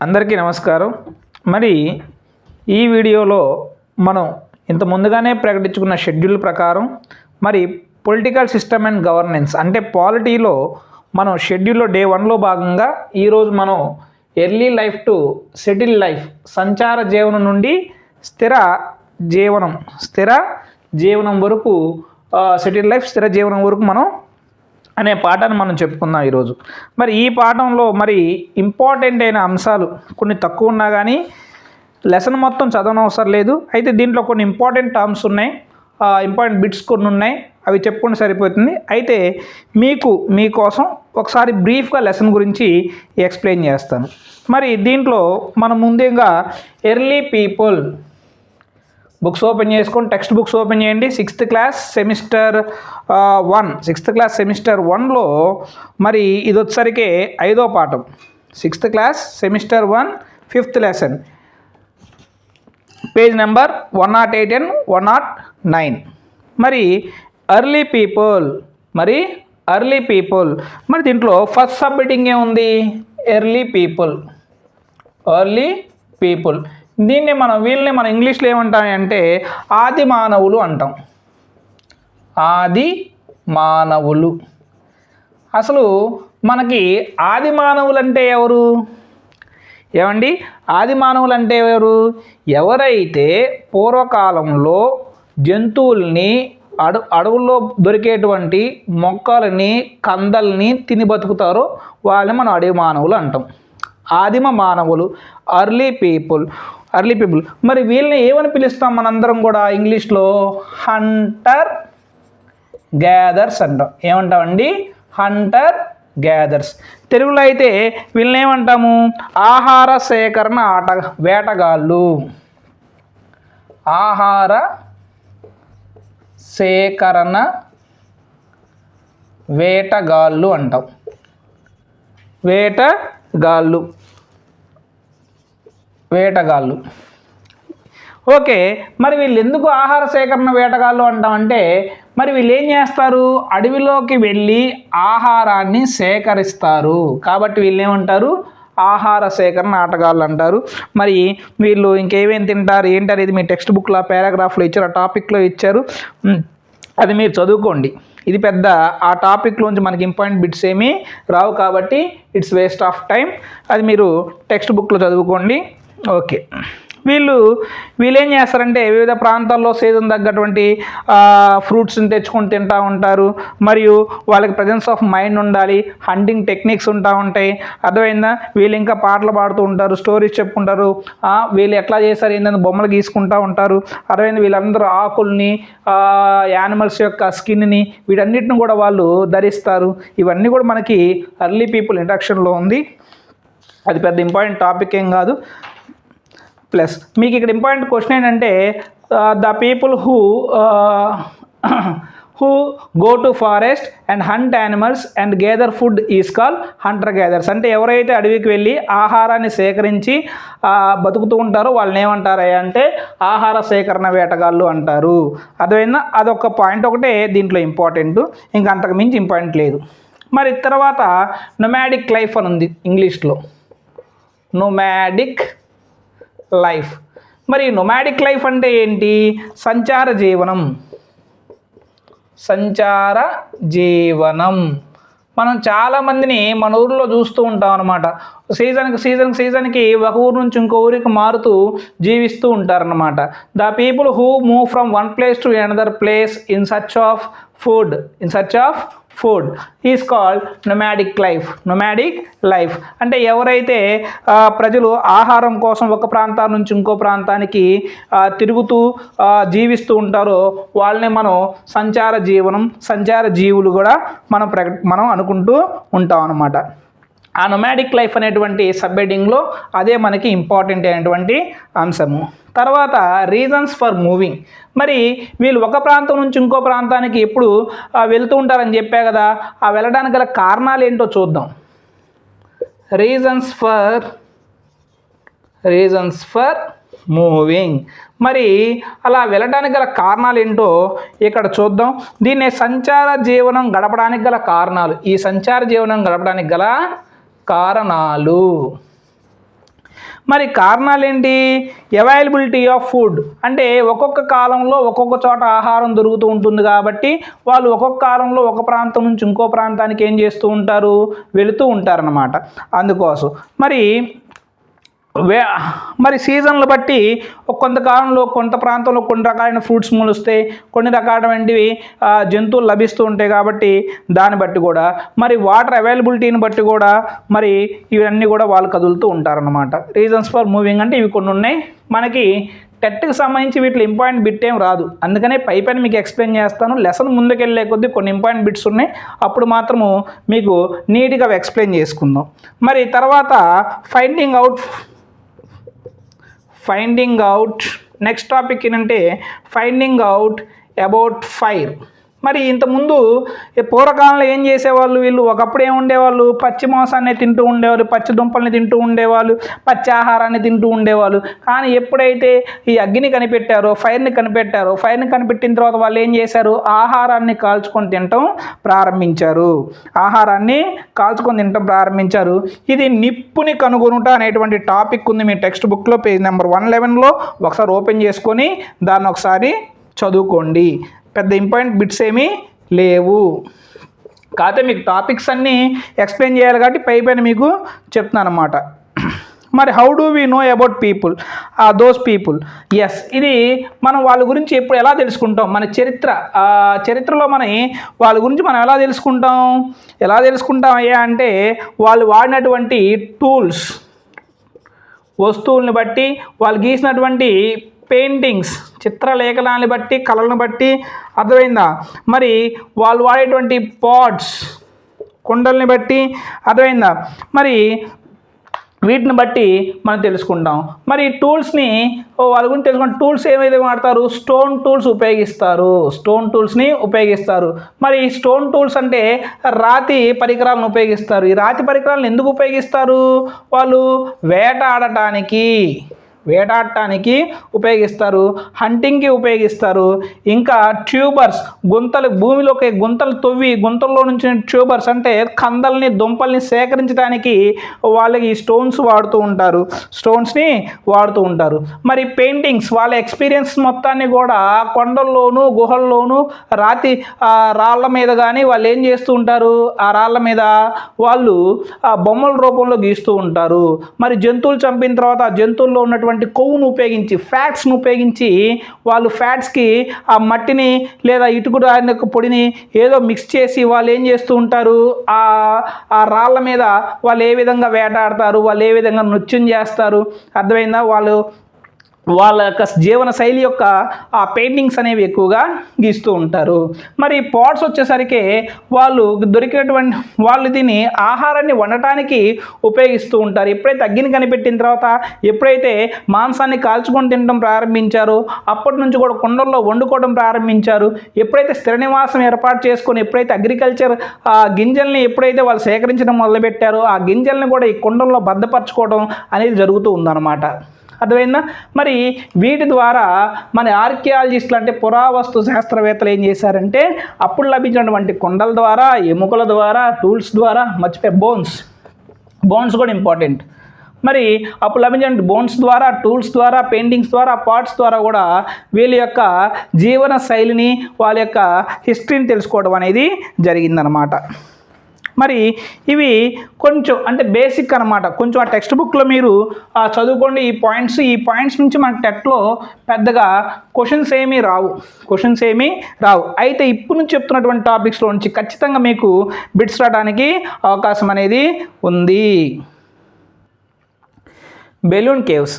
అందరికీ నమస్కారం. మరి ఈ వీడియోలో మనం ఇంత ముందుగానే ప్రకటించుకున్న షెడ్యూల్ ప్రకారం మరి పొలిటికల్ సిస్టమ్ అండ్ గవర్నెన్స్ అంటే పాలిటీలో మనం షెడ్యూల్లో డే 1లో భాగంగా ఈరోజు మనం early life to settle life సంచార జీవనం నుండి స్థిర జీవనం వరకు సెటిల్ లైఫ్ స్థిర జీవనం వరకు మనం అనే పాఠాన్ని మనం చెప్పుకుందాం ఈరోజు. మరి ఈ పాఠంలో మరి ఇంపార్టెంట్ అయిన అంశాలు కొన్ని తక్కువ ఉన్నా కానీ లెసన్ మొత్తం చదవనవసరం లేదు. అయితే దీంట్లో కొన్ని ఇంపార్టెంట్ టర్మ్స్ ఉన్నాయి, ఇంపార్టెంట్ బిట్స్ కొన్ని ఉన్నాయి, అవి చెప్పుకుంటే సరిపోతుంది. అయితే మీకోసం ఒకసారి బ్రీఫ్గా లెసన్ గురించి ఎక్స్ప్లెయిన్ చేస్తాను. మరి దీంట్లో మనం ముందుగా ఎర్లీ పీపుల్ బుక్స్ ఓపెన్ చేసుకొని టెక్స్ట్ బుక్స్ ఓపెన్ చేయండి. సిక్స్త్ క్లాస్ సెమిస్టర్ 1లో మరి ఇది వచ్చేసరికి 5వ పాఠం. Sixth class semester 1 5th lesson, page number 108 and 109. మరి ఎర్లీ పీపుల్ మరి దీంట్లో ఫస్ట్ సబ్ హెడ్డింగ్ ఏముంది? Early people. వీళ్ళని మనం ఇంగ్లీష్లో ఏమంటామంటే ఆది మానవులు అంటాం. ఆది మానవులు. అసలు మనకి ఆది మానవులు అంటే ఎవరు? ఏమండి, ఆది మానవులు అంటే ఎవరు? ఎవరైతే పూర్వకాలంలో జంతువుల్ని అడవుల్లో దొరికేటువంటి మొక్కలని కందల్ని తిని బతుకుతారో వాళ్ళని మనం అడవి మానవులు అంటాం. ఆదిమ మానవులు, ఎర్లీ పీపుల్. మరి వీళ్ళని ఏమని పిలుస్తాం మనందరం కూడా ఇంగ్లీష్లో? హంటర్ గ్యాదర్స్ అంటాం. ఏమంటామండి? Hunter gatherers. తెలుగులో అయితే వీళ్ళని ఏమంటాము? ఆహార సేకరణ వేటగాళ్ళు. ఆహార సేకరణ వేటగాళ్ళు అంటాం. వేటగాళ్ళు. ఓకే, మరి వీళ్ళు ఎందుకు ఆహార సేకరణ వేటగాళ్ళు అంటామంటే మరి వీళ్ళు ఏం చేస్తారు? అడవిలోకి వెళ్ళి ఆహారాన్ని సేకరిస్తారు. కాబట్టి వీళ్ళు ఏమంటారు? ఆహార సేకరణ ఆటగాళ్ళు అంటారు. మరి వీళ్ళు ఇంకేమేమి తింటారు ఏంటారు ఇది మీ టెక్స్ట్ బుక్లో పారాగ్రాఫ్లో ఇచ్చారు, ఆ టాపిక్లో ఇచ్చారు, అది మీరు చదువుకోండి. ఇది పెద్ద ఆ టాపిక్లోంచి మనకి ఇంపార్టెంట్ బిట్స్ ఏమీ రావు కాబట్టి ఇట్స్ వేస్ట్ ఆఫ్ టైం. అది మీరు టెక్స్ట్ బుక్లో చదువుకోండి. ఓకే, వీళ్ళు ఏం చేస్తారంటే వివిధ ప్రాంతాల్లో సీజన్ తగ్గటువంటి ఫ్రూట్స్ని తెచ్చుకొని తింటూ ఉంటారు. మరియు వాళ్ళకి ప్రజెన్స్ ఆఫ్ మైండ్ ఉండాలి, హంటింగ్ టెక్నిక్స్ ఉంటాయి. అర్థమైందా? వీళ్ళు ఇంకా పాటలు పాడుతూ ఉంటారు, స్టోరీస్ చెప్పుకుంటారు, వీళ్ళు ఎట్లా చేస్తారు ఏంటంటే బొమ్మలు గీసుకుంటూ ఉంటారు. అర్థమైంది? వీళ్ళందరూ ఆకుల్ని, యానిమల్స్ యొక్క స్కిన్ని, వీటన్నిటిని కూడా వాళ్ళు ధరిస్తారు. ఇవన్నీ కూడా మనకి ఎర్లీ పీపుల్ ఇంట్రడక్షన్లో ఉంది. అది పెద్ద ఇంపార్టెంట్ టాపిక్ ఏం కాదు. ప్లస్ మీకు ఇక్కడ ఇంపార్టెంట్ క్వశ్చన్ ఏంటంటే the people who go to forest and hunt animals and gather food is call Hunter gathers. అంటే ఎవరైతే అడవికి వెళ్ళి ఆహారాన్ని సేకరించి బతుకుతూ ఉంటారో వాళ్ళని ఏమంటారు అంటే ఆహార సేకరణ వేటగాళ్ళు అంటారు. అదైనా అదొక పాయింట్ ఒకటే దీంట్లో ఇంపార్టెంట్, ఇంకా అంతకు మించి ఇంపార్టెంట్ లేదు. మరి తర్వాత నొమాడిక్ లైఫ్ అని ఉంది ఇంగ్లీష్లో. Nomadic life. మరి నొమాడిక్ లైఫ్ అంటే ఏంటి? సంచార జీవనం. మనం చాలామందిని మన ఊరిలో చూస్తూ ఉంటాం అన్నమాట. సీజన్కి ఒక ఊరు నుంచి ఇంకో ఊరికి మారుతూ జీవిస్తూ ఉంటారన్నమాట. The people who move from one place to another place in search of food is called nomadic life. అంటే ఎవరైతే ప్రజలు ఆహారం కోసం ఒక ప్రాంతం నుంచి ఇంకో ప్రాంతానికి తిరుగుతూ జీవిస్తూ ఉంటారో వాళ్ళని మనం సంచార జీవులు కూడా మనం అనుకుంటూ ఉంటాం అన్నమాట. ఆ నొమాడిక్ లైఫ్ అనేటువంటి సబ్ హెడ్డింగ్లో అదే మనకి ఇంపార్టెంట్ అయినటువంటి అంశము. తర్వాత రీజన్స్ ఫర్ మూవింగ్. మరి వీళ్ళు ఒక ప్రాంతం నుంచి ఇంకో ప్రాంతానికి ఎప్పుడు వెళ్తూ ఉంటారని చెప్పా కదా, ఆ వెళ్ళడానికి గల కారణాలు ఏంటో చూద్దాం. Reasons for moving. మరి అలా వెళ్ళడానికి గల కారణాలు ఏంటో ఇక్కడ చూద్దాం. దీన్నే సంచార జీవనం గడపడానికి గల కారణాలు. ఈ సంచార జీవనం గడపడానికి గల కారణాలు. మరి కారణాలు ఏంటి? అవైలబిలిటీ ఆఫ్ ఫుడ్, అంటే ఒక్కొక్క కాలంలో ఒక్కొక్క చోట ఆహారం దొరుకుతూ ఉంటుంది కాబట్టి వాళ్ళు ఒక్కొక్క కాలంలో ఒక ప్రాంతం నుంచి ఇంకో ప్రాంతానికి ఏం చేస్తూ ఉంటారు, వెళుతూ ఉంటారన్నమాట. అందుకోసం మరి సీజన్లు బట్టి కొంతకాలంలో కొంత ప్రాంతంలో కొన్ని రకాలైన ఫ్రూట్స్ మొలుస్తాయి, కొన్ని రకాలైనవి జంతువులు లభిస్తూ ఉంటాయి కాబట్టి దాన్ని బట్టి కూడా మరి వాటర్ అవైలబిలిటీని బట్టి కూడా మరి ఇవన్నీ కూడా వాళ్ళు కదులుతూ ఉంటారన్నమాట. రీజన్స్ ఫర్ మూవింగ్ అంటే ఇవి కొన్ని ఉన్నాయి. మనకి టెట్కి సంబంధించి వీటిలో ఇంపార్టెంట్ బిట్ ఏం రాదు, అందుకనే పైన మీకు ఎక్స్ప్లెయిన్ చేస్తాను. లెసన్ ముందుకెళ్ళే కొద్దీ కొన్ని ఇంపార్టెంట్ బిట్స్ ఉన్నాయి, అప్పుడు మాత్రము మీకు నీట్గా ఎక్స్ప్లెయిన్ చేసుకుందాం. మరి తర్వాత ఫైండింగ్ అవుట్ నెక్స్ట్ టాపిక్ ఏంటంటే ఫైండింగ్ అవుట్ అబౌట్ ఫైర్. మరి ఇంతకుముందు పూర్వకాలంలో ఏం చేసేవాళ్ళు వీళ్ళు, ఒకప్పుడు ఏమి ఉండేవాళ్ళు, పచ్చి మాంసాన్ని తింటూ ఉండేవాళ్ళు, పచ్చి దుంపల్ని తింటూ ఉండేవాళ్ళు, పచ్చి ఆహారాన్ని తింటూ ఉండేవాళ్ళు. కానీ ఎప్పుడైతే ఈ అగ్గిని కనిపెట్టారో, ఫైర్ని కనిపెట్టిన తర్వాత వాళ్ళు ఏం చేశారు, ఆహారాన్ని కాల్చుకొని తినటం ప్రారంభించారు. ఇది నిప్పుని కనుగొనుట అనేటువంటి టాపిక్ ఉంది మీ టెక్స్ట్ బుక్లో పేజ్ నెంబర్ 111లో. ఒకసారి ఓపెన్ చేసుకొని దాన్ని ఒకసారి చదువుకోండి. పెద్ద ఇంపార్టెంట్ బిట్స్ ఏమీ లేవు, కాకపోతే మీకు టాపిక్స్ అన్నీ ఎక్స్ప్లెయిన్ చేయాలి కాబట్టి పైన మీకు చెప్తున్నాను అన్నమాట. మరి how do we know about people, those people? Yes, ఇది మనం వాళ్ళ గురించి ఎప్పుడు ఎలా తెలుసుకుంటాం, మన చరిత్రలో వాళ్ళ గురించి మనం ఎలా తెలుసుకుంటాం అయ్యా అంటే వాళ్ళు వాడినటువంటి టూల్స్, వస్తువుల్ని బట్టి, వాళ్ళు గీసినటువంటి పెయింటింగ్స్, చిత్రలేఖనాన్ని బట్టి, కళలను బట్టి, అర్థమైందా? మరి వాళ్ళు వాడేటువంటి పాట్స్, కుండల్ని బట్టి, అర్థమైందా? మరి వీటిని బట్టి మనం తెలుసుకుంటాం. మరి టూల్స్ని వాళ్ళ గురించి తెలుసుకుంటే టూల్స్ ఏమైతే వాడతారు, స్టోన్ టూల్స్ని ఉపయోగిస్తారు. మరి స్టోన్ టూల్స్ అంటే రాతి పరికరాలను ఉపయోగిస్తారు. ఈ రాతి పరికరాలను ఎందుకు ఉపయోగిస్తారు? వాళ్ళు వేటాడటానికి ఉపయోగిస్తారు, హంటింగ్కి ఉపయోగిస్తారు. ఇంకా ట్యూబర్స్, భూమిలోకి గుంతలు తవ్వి గుంతల్లో నుంచి ట్యూబర్స్ అంటే కందల్ని, దుంపల్ని సేకరించడానికి వాళ్ళకి ఈ స్టోన్స్ని వాడుతూ ఉంటారు. మరి పెయింటింగ్స్, వాళ్ళ ఎక్స్పీరియన్స్ మొత్తాన్ని కూడా కొండల్లోనూ గుహల్లోనూ రాళ్ళ మీద కానీ వాళ్ళు ఏం చేస్తూ ఉంటారు, ఆ రాళ్ళ మీద వాళ్ళు బొమ్మల రూపంలో గీస్తూ ఉంటారు. మరి జంతువులు చంపిన తర్వాత ఆ జంతువుల్లో ఉన్నటువంటి కొవ్వును ఉపయోగించి, ఫ్యాట్స్ను ఉపయోగించి వాళ్ళు ఫ్యాట్స్కి ఆ మట్టిని లేదా ఇటుకు పొడిని ఏదో మిక్స్ చేసి వాళ్ళు ఏం చేస్తూ ఉంటారు, ఆ రాళ్ళ మీద వాళ్ళు ఏ విధంగా వేటాడతారు, వాళ్ళు ఏ విధంగా నృత్యం చేస్తారు, అర్థమైందా? వాళ్ళ యొక్క జీవన శైలి యొక్క ఆ పెయింటింగ్స్ అనేవి ఎక్కువగా గీస్తూ ఉంటారు. మరి పాట్స్ వచ్చేసరికి వాళ్ళు దీన్ని ఆహారాన్ని వండటానికి ఉపయోగిస్తూ ఉంటారు. ఎప్పుడైతే అగ్గిని కనిపెట్టిన తర్వాత, ఎప్పుడైతే మాంసాన్ని కాల్చుకొని తినడం ప్రారంభించారో అప్పటి నుంచి కూడా కుండల్లో వండుకోవడం ప్రారంభించారు. ఎప్పుడైతే స్థిర నివాసం ఏర్పాటు చేసుకొని, ఎప్పుడైతే అగ్రికల్చర్ గింజల్ని ఎప్పుడైతే వాళ్ళు సేకరించడం మొదలుపెట్టారో ఆ గింజల్ని కూడా ఈ కుండల్లో భద్రపరచుకోవడం అనేది జరుగుతూ ఉందన్నమాట. అర్థమైందా? మరి వీటి ద్వారా మన ఆర్కియాలజిస్టులు అంటే పురావస్తు శాస్త్రవేత్తలు ఏం చేశారంటే అప్పుడు లభించినటువంటి కొండల ద్వారా, ఎముకల ద్వారా, టూల్స్ ద్వారా, బోన్స్ కూడా ఇంపార్టెంట్. మరి అప్పుడు లభించిన బోన్స్ ద్వారా, టూల్స్ ద్వారా, పెయింటింగ్స్ ద్వారా, పార్ట్స్ ద్వారా కూడా వీళ్ళ యొక్క జీవన శైలిని, వాళ్ళ యొక్క హిస్టరీని తెలుసుకోవడం అనేది జరిగిందనమాట. మరి ఇవి కొంచెం అంటే బేసిక్ అనమాట. కొంచెం ఆ టెక్స్ట్ బుక్లో మీరు చదువుకోండి ఈ పాయింట్స్ నుంచి మనకు టెట్లో పెద్దగా క్వశ్చన్స్ ఏమీ రావు. అయితే ఇప్పుడు నుంచి చెప్తున్నటువంటి టాపిక్స్లో నుంచి ఖచ్చితంగా మీకు బిట్స్ రావడానికి అవకాశం అనేది ఉంది. బెలూన్ కేవ్స్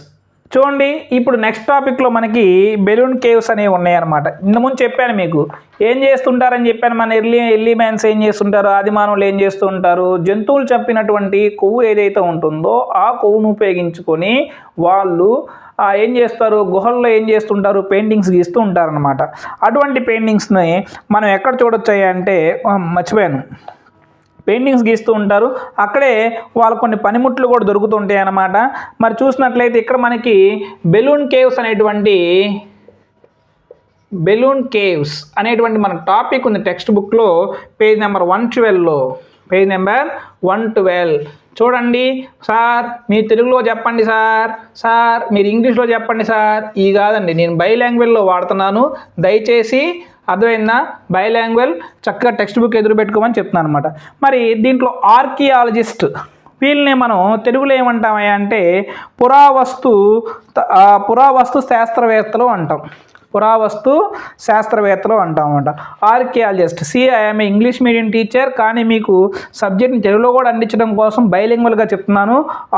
చూడండి. ఇప్పుడు నెక్స్ట్ టాపిక్లో మనకి బెలూన్ కేవ్స్ అనేవి ఉన్నాయన్నమాట. ఇంతకుముందు చెప్పాను మీకు ఏం చేస్తుంటారని చెప్పాను. మన ఎర్లీ మ్యాన్స్ ఏం చేస్తుంటారు, ఆది మానవులు ఏం చేస్తూ ఉంటారు, జంతువులు చంపినటువంటి కొవ్వు ఏదైతే ఉంటుందో ఆ కొవ్వును ఉపయోగించుకొని వాళ్ళు ఏం చేస్తారు, గుహల్లో ఏం చేస్తుంటారు, పెయింటింగ్స్ గీస్తూ ఉంటారనమాట. అటువంటి పెయింటింగ్స్ని మనం ఎక్కడ చూడొచ్చాయి అంటే మర్చిపోయాను, పెయింటింగ్స్ గీస్తూ ఉంటారు. అక్కడే వాళ్ళ కొన్ని పనిముట్లు కూడా దొరుకుతుంటాయి అన్నమాట. మరి చూసినట్లయితే ఇక్కడ మనకి బెలూన్ కేవ్స్ అనేటువంటి మన టాపిక్ ఉంది టెక్స్ట్ బుక్లో పేజ్ నెంబర్ 112లో. చూడండి సార్ మీరు తెలుగులో చెప్పండి సార్ మీరు ఇంగ్లీష్లో చెప్పండి సార్ ఇవి కాదండి, నేను బైలాంగ్వేజ్లో వాడుతున్నాను, దయచేసి అర్థమైందా? బైలాంగ్వేజ్ చక్కగా టెక్స్ట్ బుక్ ఎదురు పెట్టుకోమని చెప్తున్నాను అనమాట. మరి దీంట్లో ఆర్కియాలజిస్ట్ వీళ్ళని మనం తెలుగులో ఏమంటామయ్యా అంటే పురావస్తు శాస్త్రవేత్తలు అంటాం. పురావస్తు శాస్త్రవేత్తలు అంటాం అన్నమాట. Archaeologist. I'm English medium teacher, కానీ మీకు సబ్జెక్ట్ని తెలుగులో కూడా అందించడం కోసం బైలింగ్వల్గా చెప్తున్నాను.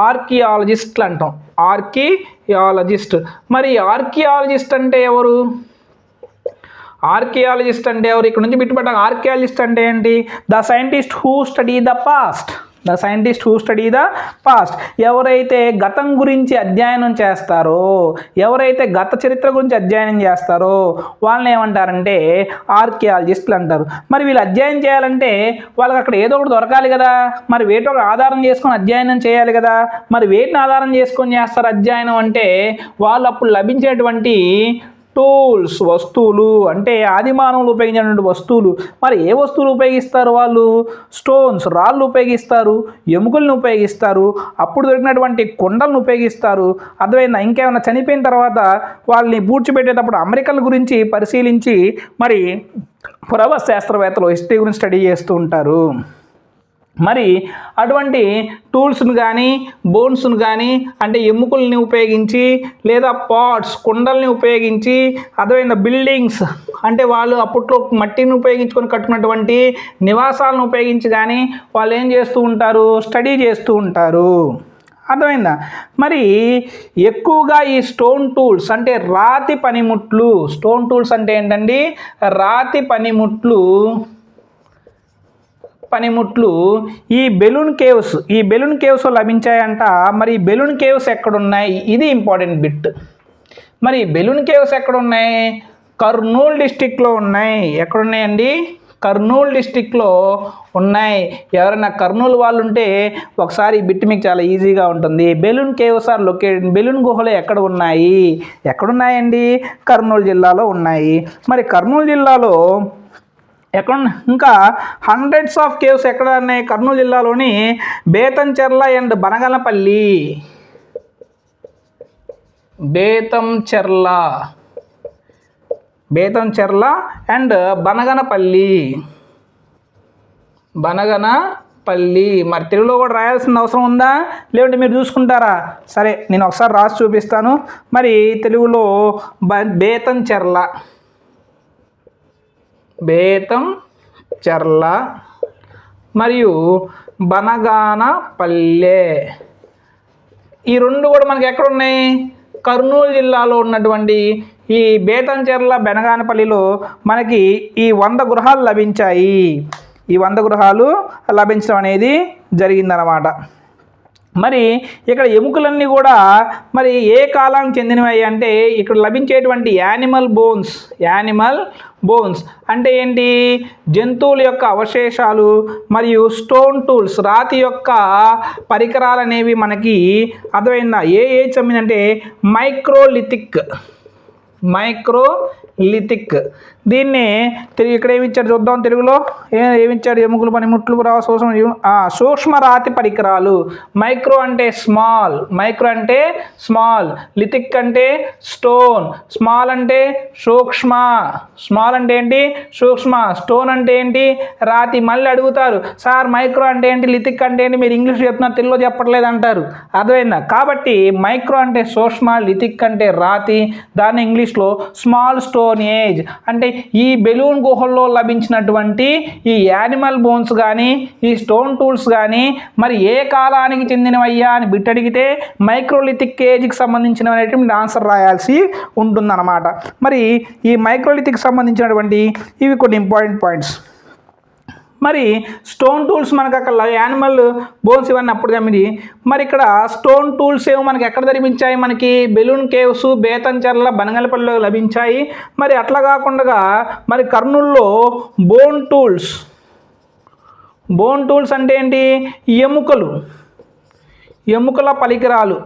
ఆర్కియాలజిస్ట్లు అంటాం. ఆర్కియాలజిస్ట్. మరి ఆర్కియాలజిస్ట్ అంటే ఎవరు? ఆర్కియాలజిస్ట్ అంటే ఎవరు? ఇక్కడ నుంచి బిట్టుపడ్డాక ఆర్కియాలజిస్ట్ అంటే ఏంటి? The scientist who study the past. The scientist who study the past. ఎవరైతే గతం గురించి అధ్యయనం చేస్తారో, ఎవరైతే గత చరిత్ర గురించి అధ్యయనం చేస్తారో వాళ్ళని ఏమంటారంటే ఆర్కియాలజిస్టులు అంటారు. మరి వీళ్ళు అధ్యయనం చేయాలంటే వాళ్ళకి అక్కడ ఏదో ఒకటి దొరకాలి కదా, మరి వేటి ఒకటి ఆధారం చేసుకొని అధ్యయనం చేయాలి కదా. మరి వేటిని ఆధారం చేసుకొని చేస్తారు అధ్యయనం అంటే వాళ్ళు అప్పుడు లభించేటువంటి టూల్స్, వస్తువులు, అంటే ఆది మానవులు ఉపయోగించినటువంటి వస్తువులు. మరి ఏ వస్తువులు ఉపయోగిస్తారు వాళ్ళు? స్టోన్స్, రాళ్ళు ఉపయోగిస్తారు, ఎముకలను ఉపయోగిస్తారు, అప్పుడు దొరికినటువంటి కొండలను ఉపయోగిస్తారు. అర్థమైందా? ఇంకేమైనా చనిపోయిన తర్వాత వాళ్ళని పూడ్చిపెట్టేటప్పుడు అమెరికన్ గురించి పరిశీలించి మరి పురావస్తు శాస్త్రవేత్తలు హిస్టరీ గురించి స్టడీ చేస్తూ ఉంటారు. మరి అటువంటి టూల్స్ను కానీ బోన్స్ను కానీ అంటే ఎముకల్ని ఉపయోగించి లేదా పాట్స్, కుండల్ని ఉపయోగించి అర్థమైన బిల్డింగ్స్ అంటే వాళ్ళు అప్పట్లో మట్టిని ఉపయోగించుకొని కట్టుకున్నటువంటి నివాసాలను ఉపయోగించి కానీ వాళ్ళు ఏం చేస్తూ ఉంటారు? స్టడీ చేస్తూ ఉంటారు. అర్థమైందా? మరి ఎక్కువగా ఈ స్టోన్ టూల్స్ అంటే రాతి పనిముట్లు. స్టోన్ టూల్స్ అంటే ఏంటండి? రాతి పనిముట్లు ఈ బెలూన్ కేవ్స్ లభించాయంట. మరి ఈ బెలూన్ కేవ్స్ ఎక్కడున్నాయి? ఇది ఇంపార్టెంట్ బిట్. మరి బెలూన్ కేవ్స్ ఎక్కడున్నాయి? కర్నూలు డిస్టిక్లో ఉన్నాయి. ఎక్కడున్నాయండి? కర్నూలు డిస్టిక్లో ఉన్నాయి. ఎవరైనా కర్నూలు వాళ్ళు ఉంటే ఒకసారి ఈ బిట్ మీకు చాలా ఈజీగా ఉంటుంది. Balloon caves are located. Balloon గుహలు ఎక్కడున్నాయండి? కర్నూలు జిల్లాలో ఉన్నాయి. మరి కర్నూలు జిల్లాలో ఎక్కడ ఇంకా హండ్రెడ్స్ ఆఫ్ కేవ్స్ ఎక్కడ ఉన్నాయి? కర్నూలు జిల్లాలోని బేతంచెర్ల అండ్ బనగనపల్లి. బేతంచెర్ల అండ్ బనగనపల్లి. మరి తెలుగులో కూడా రాయాల్సిన అవసరం ఉందా? లేదంటే మీరు చూసుకుంటారా? సరే, నేను ఒకసారి రాసి చూపిస్తాను. మరి తెలుగులో బేతంచెర్ల మరియు బనగానపల్లె. ఈ రెండు కూడా మనకి ఎక్కడున్నాయి? కర్నూలు జిల్లాలో ఉన్నటువంటి ఈ బేతంచెర్ల, బనగానపల్లిలో మనకి ఈ 100 గృహాలు లభించాయి. ఈ 100 గృహాలు లభించడం అనేది జరిగిందనమాట. మరి ఇక్కడ ఎముకలన్నీ కూడా మరి ఏ కాలానికి చెందినవి అంటే ఇక్కడ లభించేటువంటి యానిమల్ బోన్స్ అంటే ఏంటి? జంతువుల యొక్క అవశేషాలు మరియు స్టోన్ టూల్స్, రాతి యొక్క పరికరాలు అనేవి మనకి అర్థమైందా? ఏ చెందిందంటే మైక్రోలిథిక్. దీన్ని ఇక్కడ ఏమిచ్చారు చూద్దాం. తెలుగులో ఏమిచ్చారు? ఎముకలు, పనిముట్లు, సూక్ష్మ రాతి పరికరాలు. మైక్రో అంటే స్మాల్, లిథిక్ అంటే స్టోన్, స్మాల్ అంటే సూక్ష్మ. స్మాల్ అంటే ఏంటి? సూక్ష్మ. స్టోన్ అంటే ఏంటి? రాతి. మళ్ళీ అడుగుతారు, సార్ మైక్రో అంటే ఏంటి, లిథిక్ అంటే ఏంటి, మీరు ఇంగ్లీష్ చెప్తున్నారు తెలుగులో చెప్పట్లేదు అంటారు. అర్థమైందా? కాబట్టి మైక్రో అంటే సూక్ష్మ, లిథిక్ అంటే రాతి, దాన్ని ఇంగ్లీష్లో స్మాల్ స్టోన్ ఏజ్. అంటే ఈ బెలూన్ గుహల్లో లభించినటువంటి ఈ యానిమల్ బోన్స్ కానీ ఈ స్టోన్ టూల్స్ కానీ మరి ఏ కాలానికి చెందినవయ్యా అని బిట్ అడిగితే మైక్రోలిథిక్ ఏజ్కి సంబంధించినటువంటి ఆన్సర్ రాయాల్సి ఉంటుందన్నమాట. మరి ఈ మైక్రోలిథిక్ సంబంధించినటువంటి ఇవి కొన్ని ఇంపార్టెంట్ పాయింట్స్. మరి స్టోన్ టూల్స్ మనకు అక్కడ యానిమల్ బోన్స్ ఇవన్నీ అప్పుడు గమ్మిది. మరి ఇక్కడ స్టోన్ టూల్స్ ఏమో మనకి ఎక్కడ లభించాయి? మనకి బెలూన్ కేవ్స్, బేతంచెర్ల, బనగనపల్లిలో లభించాయి. మరి అట్లా కాకుండా మరి కర్నూలులో బోన్ టూల్స్ అంటే ఏంటి? ఎముకల పరికరాలు.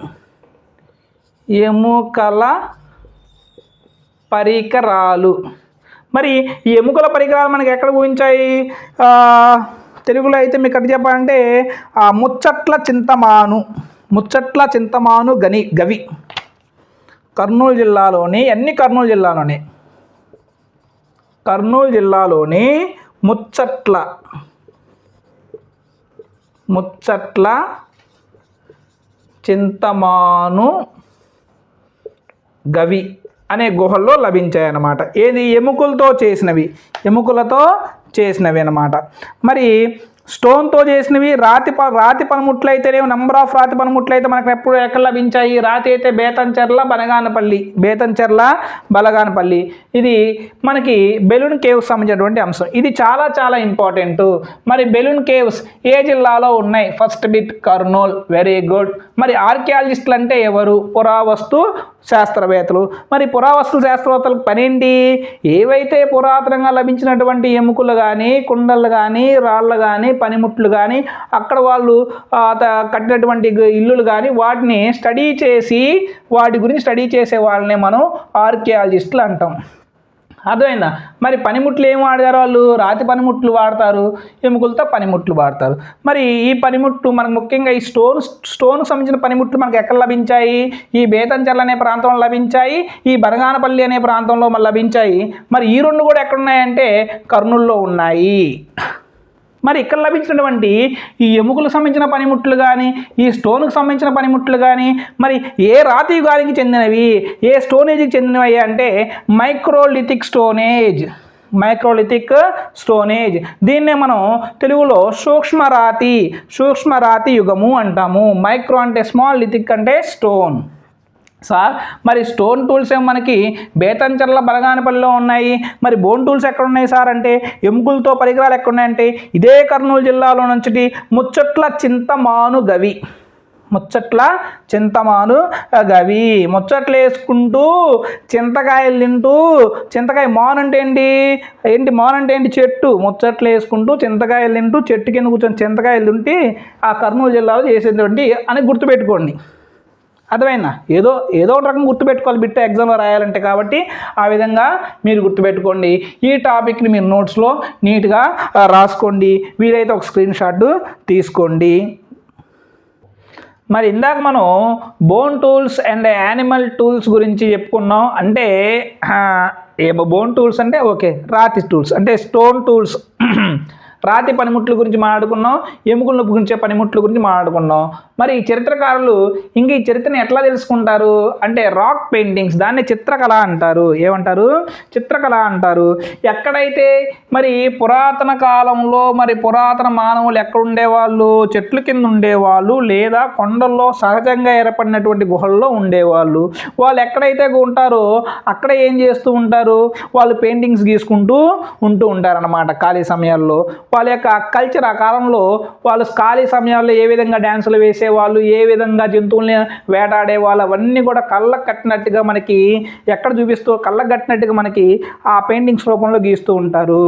మరి ఈ ఎముకల పరికరాలు మనకి ఎక్కడ ఊహించాయి? తెలుగులో అయితే మీకు ఎట్లా చెప్పాలంటే ముచ్చట్ల చింతమాను గవి. కర్నూలు జిల్లాలోని కర్నూలు జిల్లాలోని ముచ్చట్ల చింతమాను గవి అనే గుహల్లో లభించాయి అన్నమాట. ఏది ఎముకలతో చేసినవి అన్నమాట. మరి స్టోన్తో చేసినవి రాతి పనిముట్లు అయితేనేమో నెంబర్ ఆఫ్ రాతి పనిముట్లు అయితే మనకు ఎక్కడ లభించాయి? రాతి అయితే బేతంచెర్ల బలగానపల్లి. ఇది మనకి బెలూన్ కేవ్స్ సంబంధించినటువంటి అంశం. ఇది చాలా చాలా ఇంపార్టెంట్. మరి బెలూన్ కేవ్స్ ఏ జిల్లాలో ఉన్నాయి? First bit Kurnool. Very good. మరి ఆర్కియాలజిస్టులు అంటే ఎవరు? పురావస్తు శాస్త్రవేత్తలు. మరి పురావస్తు శాస్త్రవేత్తలకు పనేంటి? ఏవైతే పురాతనంగా లభించినటువంటి ఎముకలు కానీ, కుండలు కానీ, రాళ్ళు కానీ, పనిముట్లు కానీ, అక్కడ వాళ్ళు కట్టినటువంటి ఇల్లులు కానీ వాటిని స్టడీ చేసి వాటి గురించి స్టడీ చేసే వాళ్ళనే మనం ఆర్కియాలజిస్టులు అంటాం. అర్థమైందా? మరి పనిముట్లు ఏం వాడతారు? వాళ్ళు రాతి పనిముట్లు వాడతారు, ఎముకలతో పనిముట్లు వాడతారు. మరి ఈ పనిముట్లు మనకు ముఖ్యంగా ఈ స్టోన్కి సంబంధించిన పనిముట్లు మనకు ఎక్కడ లభించాయి? ఈ బేతంచెర్ల అనే ప్రాంతంలో లభించాయి, ఈ బనగానపల్లి అనే ప్రాంతంలో లభించాయి. మరి ఈ రెండు కూడా ఎక్కడున్నాయంటే కర్నూలులో ఉన్నాయి. మరి ఇక్కడ లభించినటువంటి ఈ ఎముకలకు సంబంధించిన పనిముట్లు కానీ, ఈ స్టోన్కి సంబంధించిన పనిముట్లు కానీ మరి ఏ రాతి యుగానికి చెందినవి, ఏ స్టోనేజ్కి చెందినవి అంటే మైక్రోలిథిక్ స్టోనేజ్. దీన్నే మనం తెలుగులో సూక్ష్మరాతి యుగము అంటాము. మైక్రో అంటే స్మాల్, లిథిక్ అంటే స్టోన్. సార్ మరి స్టోన్ టూల్స్ ఏమో మనకి బేతంచెర్ల బనగానపల్లిలో ఉన్నాయి. మరి బోన్ టూల్స్ ఎక్కడ ఉన్నాయి సార్ అంటే, ఎముకలతో పరికరాలు ఎక్కడ ఉన్నాయంటే ఇదే కర్నూలు జిల్లాలో నుంచి ముచ్చట్ల చింతమాను గవి. ముచ్చట్లు వేసుకుంటూ చింతకాయలు తింటూ, చింతకాయ మాన్ అంటే ఏంటి? చెట్టు. ముచ్చట్లు వేసుకుంటూ చింతకాయలు తింటూ చెట్టు కింద కూర్చొని చింతకాయలు తింటే ఆ కర్నూలు జిల్లాలో చేసేటువంటి అని గుర్తుపెట్టుకోండి. అర్థమైందా? ఏదో ఒక రకం గుర్తుపెట్టుకోవాలి బిట్టు ఎగ్జామ్లో రాయాలంటే. కాబట్టి ఆ విధంగా మీరు గుర్తుపెట్టుకోండి. ఈ టాపిక్ని మీరు నోట్స్లో నీట్గా రాసుకోండి. వీలైతే ఒక స్క్రీన్ షాట్ తీసుకోండి. మరి ఇందాక మనం bone tools and animal tools గురించి చెప్పుకున్నాం. అంటే బోన్ టూల్స్ అంటే ఓకే, రాతి టూల్స్ అంటే స్టోన్ టూల్స్, రాతి పనిముట్ల గురించి మాట్లాడుకున్నాం, ఎముకలను ఉపయోగించే పనిముట్ల గురించి మాట్లాడుకున్నాం. మరి ఈ చరిత్రకారులు ఇంక ఈ చరిత్రను ఎట్లా తెలుసుకుంటారు అంటే రాక్ పెయింటింగ్స్, దాన్ని చిత్రకళ అంటారు. ఏమంటారు? చిత్రకళ అంటారు. ఎక్కడైతే మరి పురాతన కాలంలో మరి పురాతన మానవులు ఎక్కడ ఉండేవాళ్ళు? చెట్ల కింద ఉండేవాళ్ళు లేదా కొండల్లో సహజంగా ఏర్పడినటువంటి గుహల్లో ఉండేవాళ్ళు. వాళ్ళు ఎక్కడైతే ఉంటారో అక్కడ ఏం చేస్తూ ఉంటారు? వాళ్ళు పెయింటింగ్స్ గీసుకుంటూ ఉంటారన్నమాట ఖాళీ సమయాల్లో. వాళ్ళ యొక్క కల్చర్ ఆ కాలంలో వాళ్ళు ఖాళీ సమయాల్లో ఏ విధంగా డ్యాన్సులు వేసేవాళ్ళు, ఏ విధంగా జంతువుల్ని వేటాడేవాళ్ళు, అవన్నీ కూడా కళ్ళకు కట్టినట్టుగా మనకి కళ్ళకు కట్టినట్టుగా మనకి ఆ పెయింటింగ్స్ రూపంలో గీస్తూ ఉంటారు.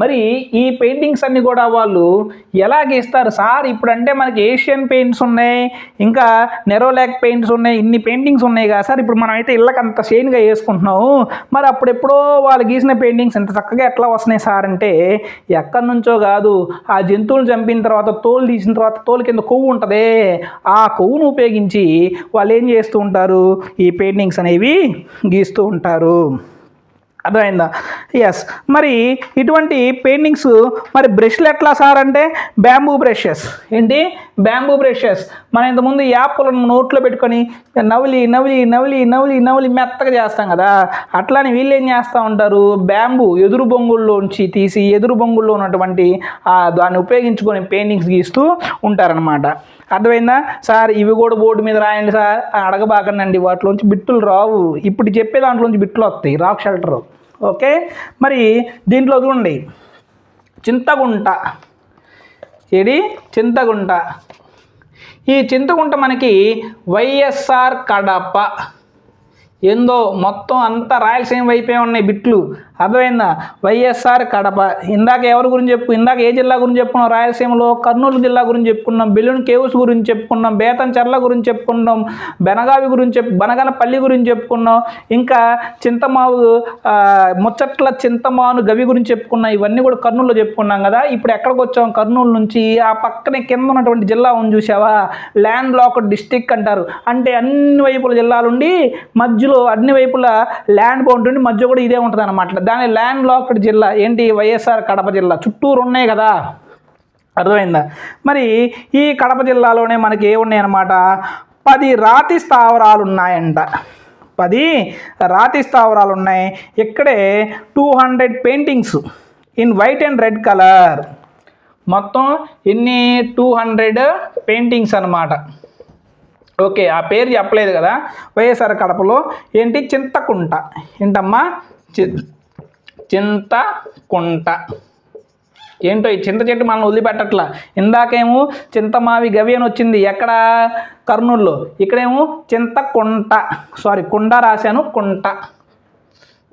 మరి ఈ పెయింటింగ్స్ అన్నీ కూడా వాళ్ళు ఎలా గీస్తారు సార్? ఇప్పుడంటే మనకి ఏషియన్ పెయింట్స్ ఉన్నాయి, ఇంకా నెరోలాక్ పెయింట్స్ ఉన్నాయి, ఇన్ని పెయింటింగ్స్ ఉన్నాయి కదా సార్. ఇప్పుడు మనం అయితే ఇళ్ళకి అంత షేన్గా వేసుకుంటున్నాము. మరి అప్పుడెప్పుడో వాళ్ళు గీసిన పెయింటింగ్స్ ఇంత చక్కగా ఎట్లా వస్తున్నాయి సార్ అంటే, ఎక్కడి నుంచో కాదు, ఆ జంతువులు చంపిన తర్వాత తోలు తీసిన తర్వాత తోలు కింద కొవ్వు ఉంటుంది, ఆ కొవ్వును ఉపయోగించి వాళ్ళు ఏం చేస్తూ ఉంటారు? ఈ పెయింటింగ్స్ అనేవి గీస్తూ ఉంటారు. అర్థమైందా? ఎస్. మరి ఇటువంటి పెయింటింగ్స్ మరి బ్రష్లు ఎట్లా సార్ అంటే బ్యాంబూ బ్రషెస్. ఏంటి? Bamboo brushes. మనం ఇంతకుముందు యాప్లను నోట్లో పెట్టుకొని నవ్వులి మెత్తగా చేస్తాం కదా, అట్లానే వీళ్ళు ఏం చేస్తూ ఉంటారు? బ్యాంబూ ఎదురు బొంగుల్లోంచి తీసి ఎదురు బొంగుల్లో ఉన్నటువంటి దాన్ని ఉపయోగించుకొని పెయింటింగ్స్ గీస్తూ ఉంటారనమాట. అర్థమైందా సార్? ఇవి కూడా బోర్డు మీద రాయండి సార్ అడగబాకండి, వాటిలోంచి బిట్టులు రావు. ఇప్పుడు చెప్పే దాంట్లోంచి బిట్లు వస్తాయి, రాక్ షెల్టర్. ఓకే. మరి దీంట్లో చూడండి, చింతగుంట. ఈ చింతగుంట మనకి వైఎస్ఆర్ కడప. ఏందో మొత్తం అంతా రాయలసీమ వైపే ఉన్నాయి బిట్లు. అర్థమైందా? వైఎస్ఆర్ కడప. ఇందాక ఎవరి గురించి ఇందాక ఏ జిల్లా గురించి చెప్పుకున్నాం? రాయలసీమలో కర్నూలు జిల్లా గురించి చెప్పుకున్నాం, బెలూన్ కేవ్స్ గురించి చెప్పుకున్నాం, బేతంచెర్ల గురించి చెప్పుకున్నాం, బెనగావి గురించి బనగనపల్లి గురించి చెప్పుకున్నాం, ఇంకా చింతమావు ముచ్చట్ల చింతమాను గవి గురించి చెప్పుకున్నాం. ఇవన్నీ కూడా కర్నూలులో చెప్పుకున్నాం కదా. ఇప్పుడు ఎక్కడికి వచ్చాం? కర్నూలు నుంచి ఆ పక్కనే కింద ఉన్నటువంటి జిల్లా ఉంది చూసావా, ల్యాండ్ లాక్డ్ డిస్టిక్ అంటారు. అంటే అన్ని వైపుల జిల్లాలుండి మధ్యలో అన్ని వైపుల ల్యాండ్ బౌండరీ మధ్య కూడా ఇదే ఉంటుంది అనమాట. దాని ల్యాండ్ లాక్డ్ జిల్లా ఏంటి? వైఎస్ఆర్ కడప జిల్లా. చుట్టూరు ఉన్నాయి కదా, అర్థమైందా? మరి ఈ కడప జిల్లాలోనే మనకి ఏమున్నాయి అన్నమాట, 10 రాతి స్థావరాలు ఉన్నాయంట. 10 రాతి స్థావరాలు ఉన్నాయి. ఇక్కడే 200 paintings in white and red colour. మొత్తం ఎన్ని? 200 పెయింటింగ్స్ అన్నమాట. ఓకే, ఆ పేరు చెప్పలేదు కదా. వైఎస్ఆర్ కడపలో ఏంటి? చింతకుంట. ఏంటమ్మా? చింతకుంట. ఏంటో ఈ చింత చెట్టు మనం వదిలిపెట్టట్లా. ఇందాకేమో చింతమావి గవి అని వచ్చింది ఎక్కడ? కర్నూలులో. ఇక్కడేమో చింతకుంట, సారీ కుండ రాశాను, కుంట,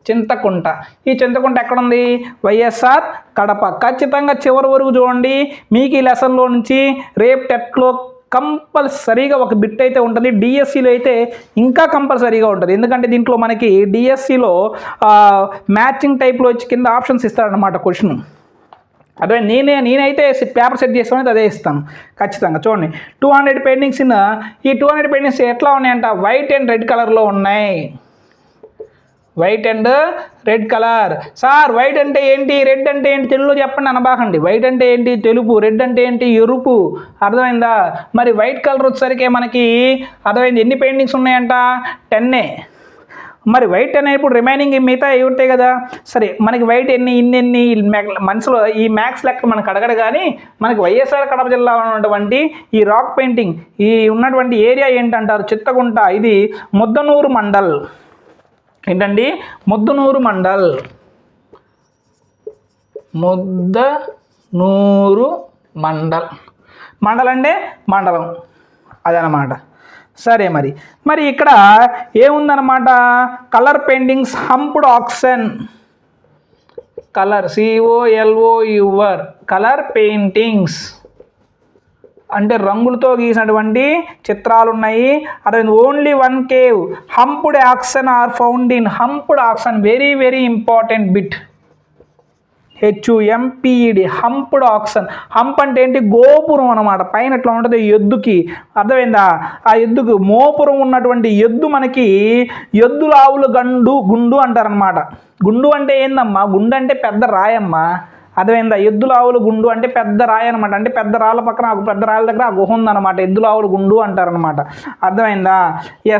చింతకుంట. ఈ చింతకుంట ఎక్కడుంది? వైఎస్ఆర్ కడప. ఖచ్చితంగా చివరి వరకు చూడండి. మీకు ఈ లెసన్లో నుంచి రేపు టెట్లో కంపల్సరీగా ఒక బిట్ అయితే ఉంటుంది. డిఎస్సిలో అయితే ఇంకా కంపల్సరీగా ఉంటుంది. ఎందుకంటే దీంట్లో మనకి డిఎస్సిలో మ్యాచింగ్ టైప్లో వచ్చి కింద ఆప్షన్స్ ఇస్తారనమాట క్వశ్చన్. అదే నేనైతే పేపర్ సెట్ చేస్తాను, అదే ఇస్తాను ఖచ్చితంగా. చూడండి, 200 పెయింటింగ్స్ ఈ 200 పెయింటింగ్స్ ఎట్లా ఉన్నాయంట? వైట్ అండ్ రెడ్ కలర్లో ఉన్నాయి. White and red colour. Sir white అంటే ఏంటి, రెడ్ అంటే ఏంటి తెలుగులో చెప్పండి అనబాకండి. వైట్ అంటే ఏంటి? తెలుపు. రెడ్ అంటే ఏంటి? ఎరుపు. అర్థమైందా? మరి వైట్ కలర్ వచ్చేసరికి మనకి అర్థమైంది. ఎన్ని పెయింటింగ్స్ ఉన్నాయంట? 10. మరి వైట్ అనేప్పుడు రిమైనింగ్ మిగతా ఏ ఉంటాయి కదా. సరే, మనకి వైట్ ఇన్ని మనసులో ఈ మ్యాథ్స్ లెక్క మనకు అడగడు. కానీ మనకి వైఎస్ఆర్ కడప జిల్లాలో ఉన్నటువంటి ఈ రాక్ పెయింటింగ్ ఈ ఉన్నటువంటి ఏరియా ఏంటంటారు? చింతకుంట. ఇది ముద్దనూరు మండల్. ఏంటండి? ముద్దనూరు మండల్. ముద్దనూరు మండల్. మండల్ అంటే మండలం, అదనమాట. సరే, మరి ఇక్కడ ఏముందన్నమాట? Colour paintings, humped oxen. Colour, COLOUR, colour paintings అంటే రంగులతో గీసినటువంటి చిత్రాలు ఉన్నాయి. అదే only 1 cave. Humped oxen are found in. Humped oxen, very very important bit. HUMPED, humped oxen. Hump అంటే ఏంటి? గోపురం అనమాట. పైన ఎట్లా ఉంటుంది ఎద్దుకి, అర్థమైందా? ఆ ఎద్దుకు మోపురం ఉన్నటువంటి ఎద్దు మనకి ఎద్దుల ఆవుల గుండు అంటారనమాట. గుండు అంటే ఏందమ్మా? గుండు అంటే పెద్ద రాయమ్మా. అర్థమైందా? ఎద్దుల ఆవుల గుండు అంటే పెద్ద రాయి అనమాట. అంటే పెద్ద రాళ్ళ పక్కన పెద్ద రాళ్ళ దగ్గర ఆ గుహ ఉందన్నమాట. ఎద్దుల ఆవుల గుండు అంటారనమాట. అర్థమైందా?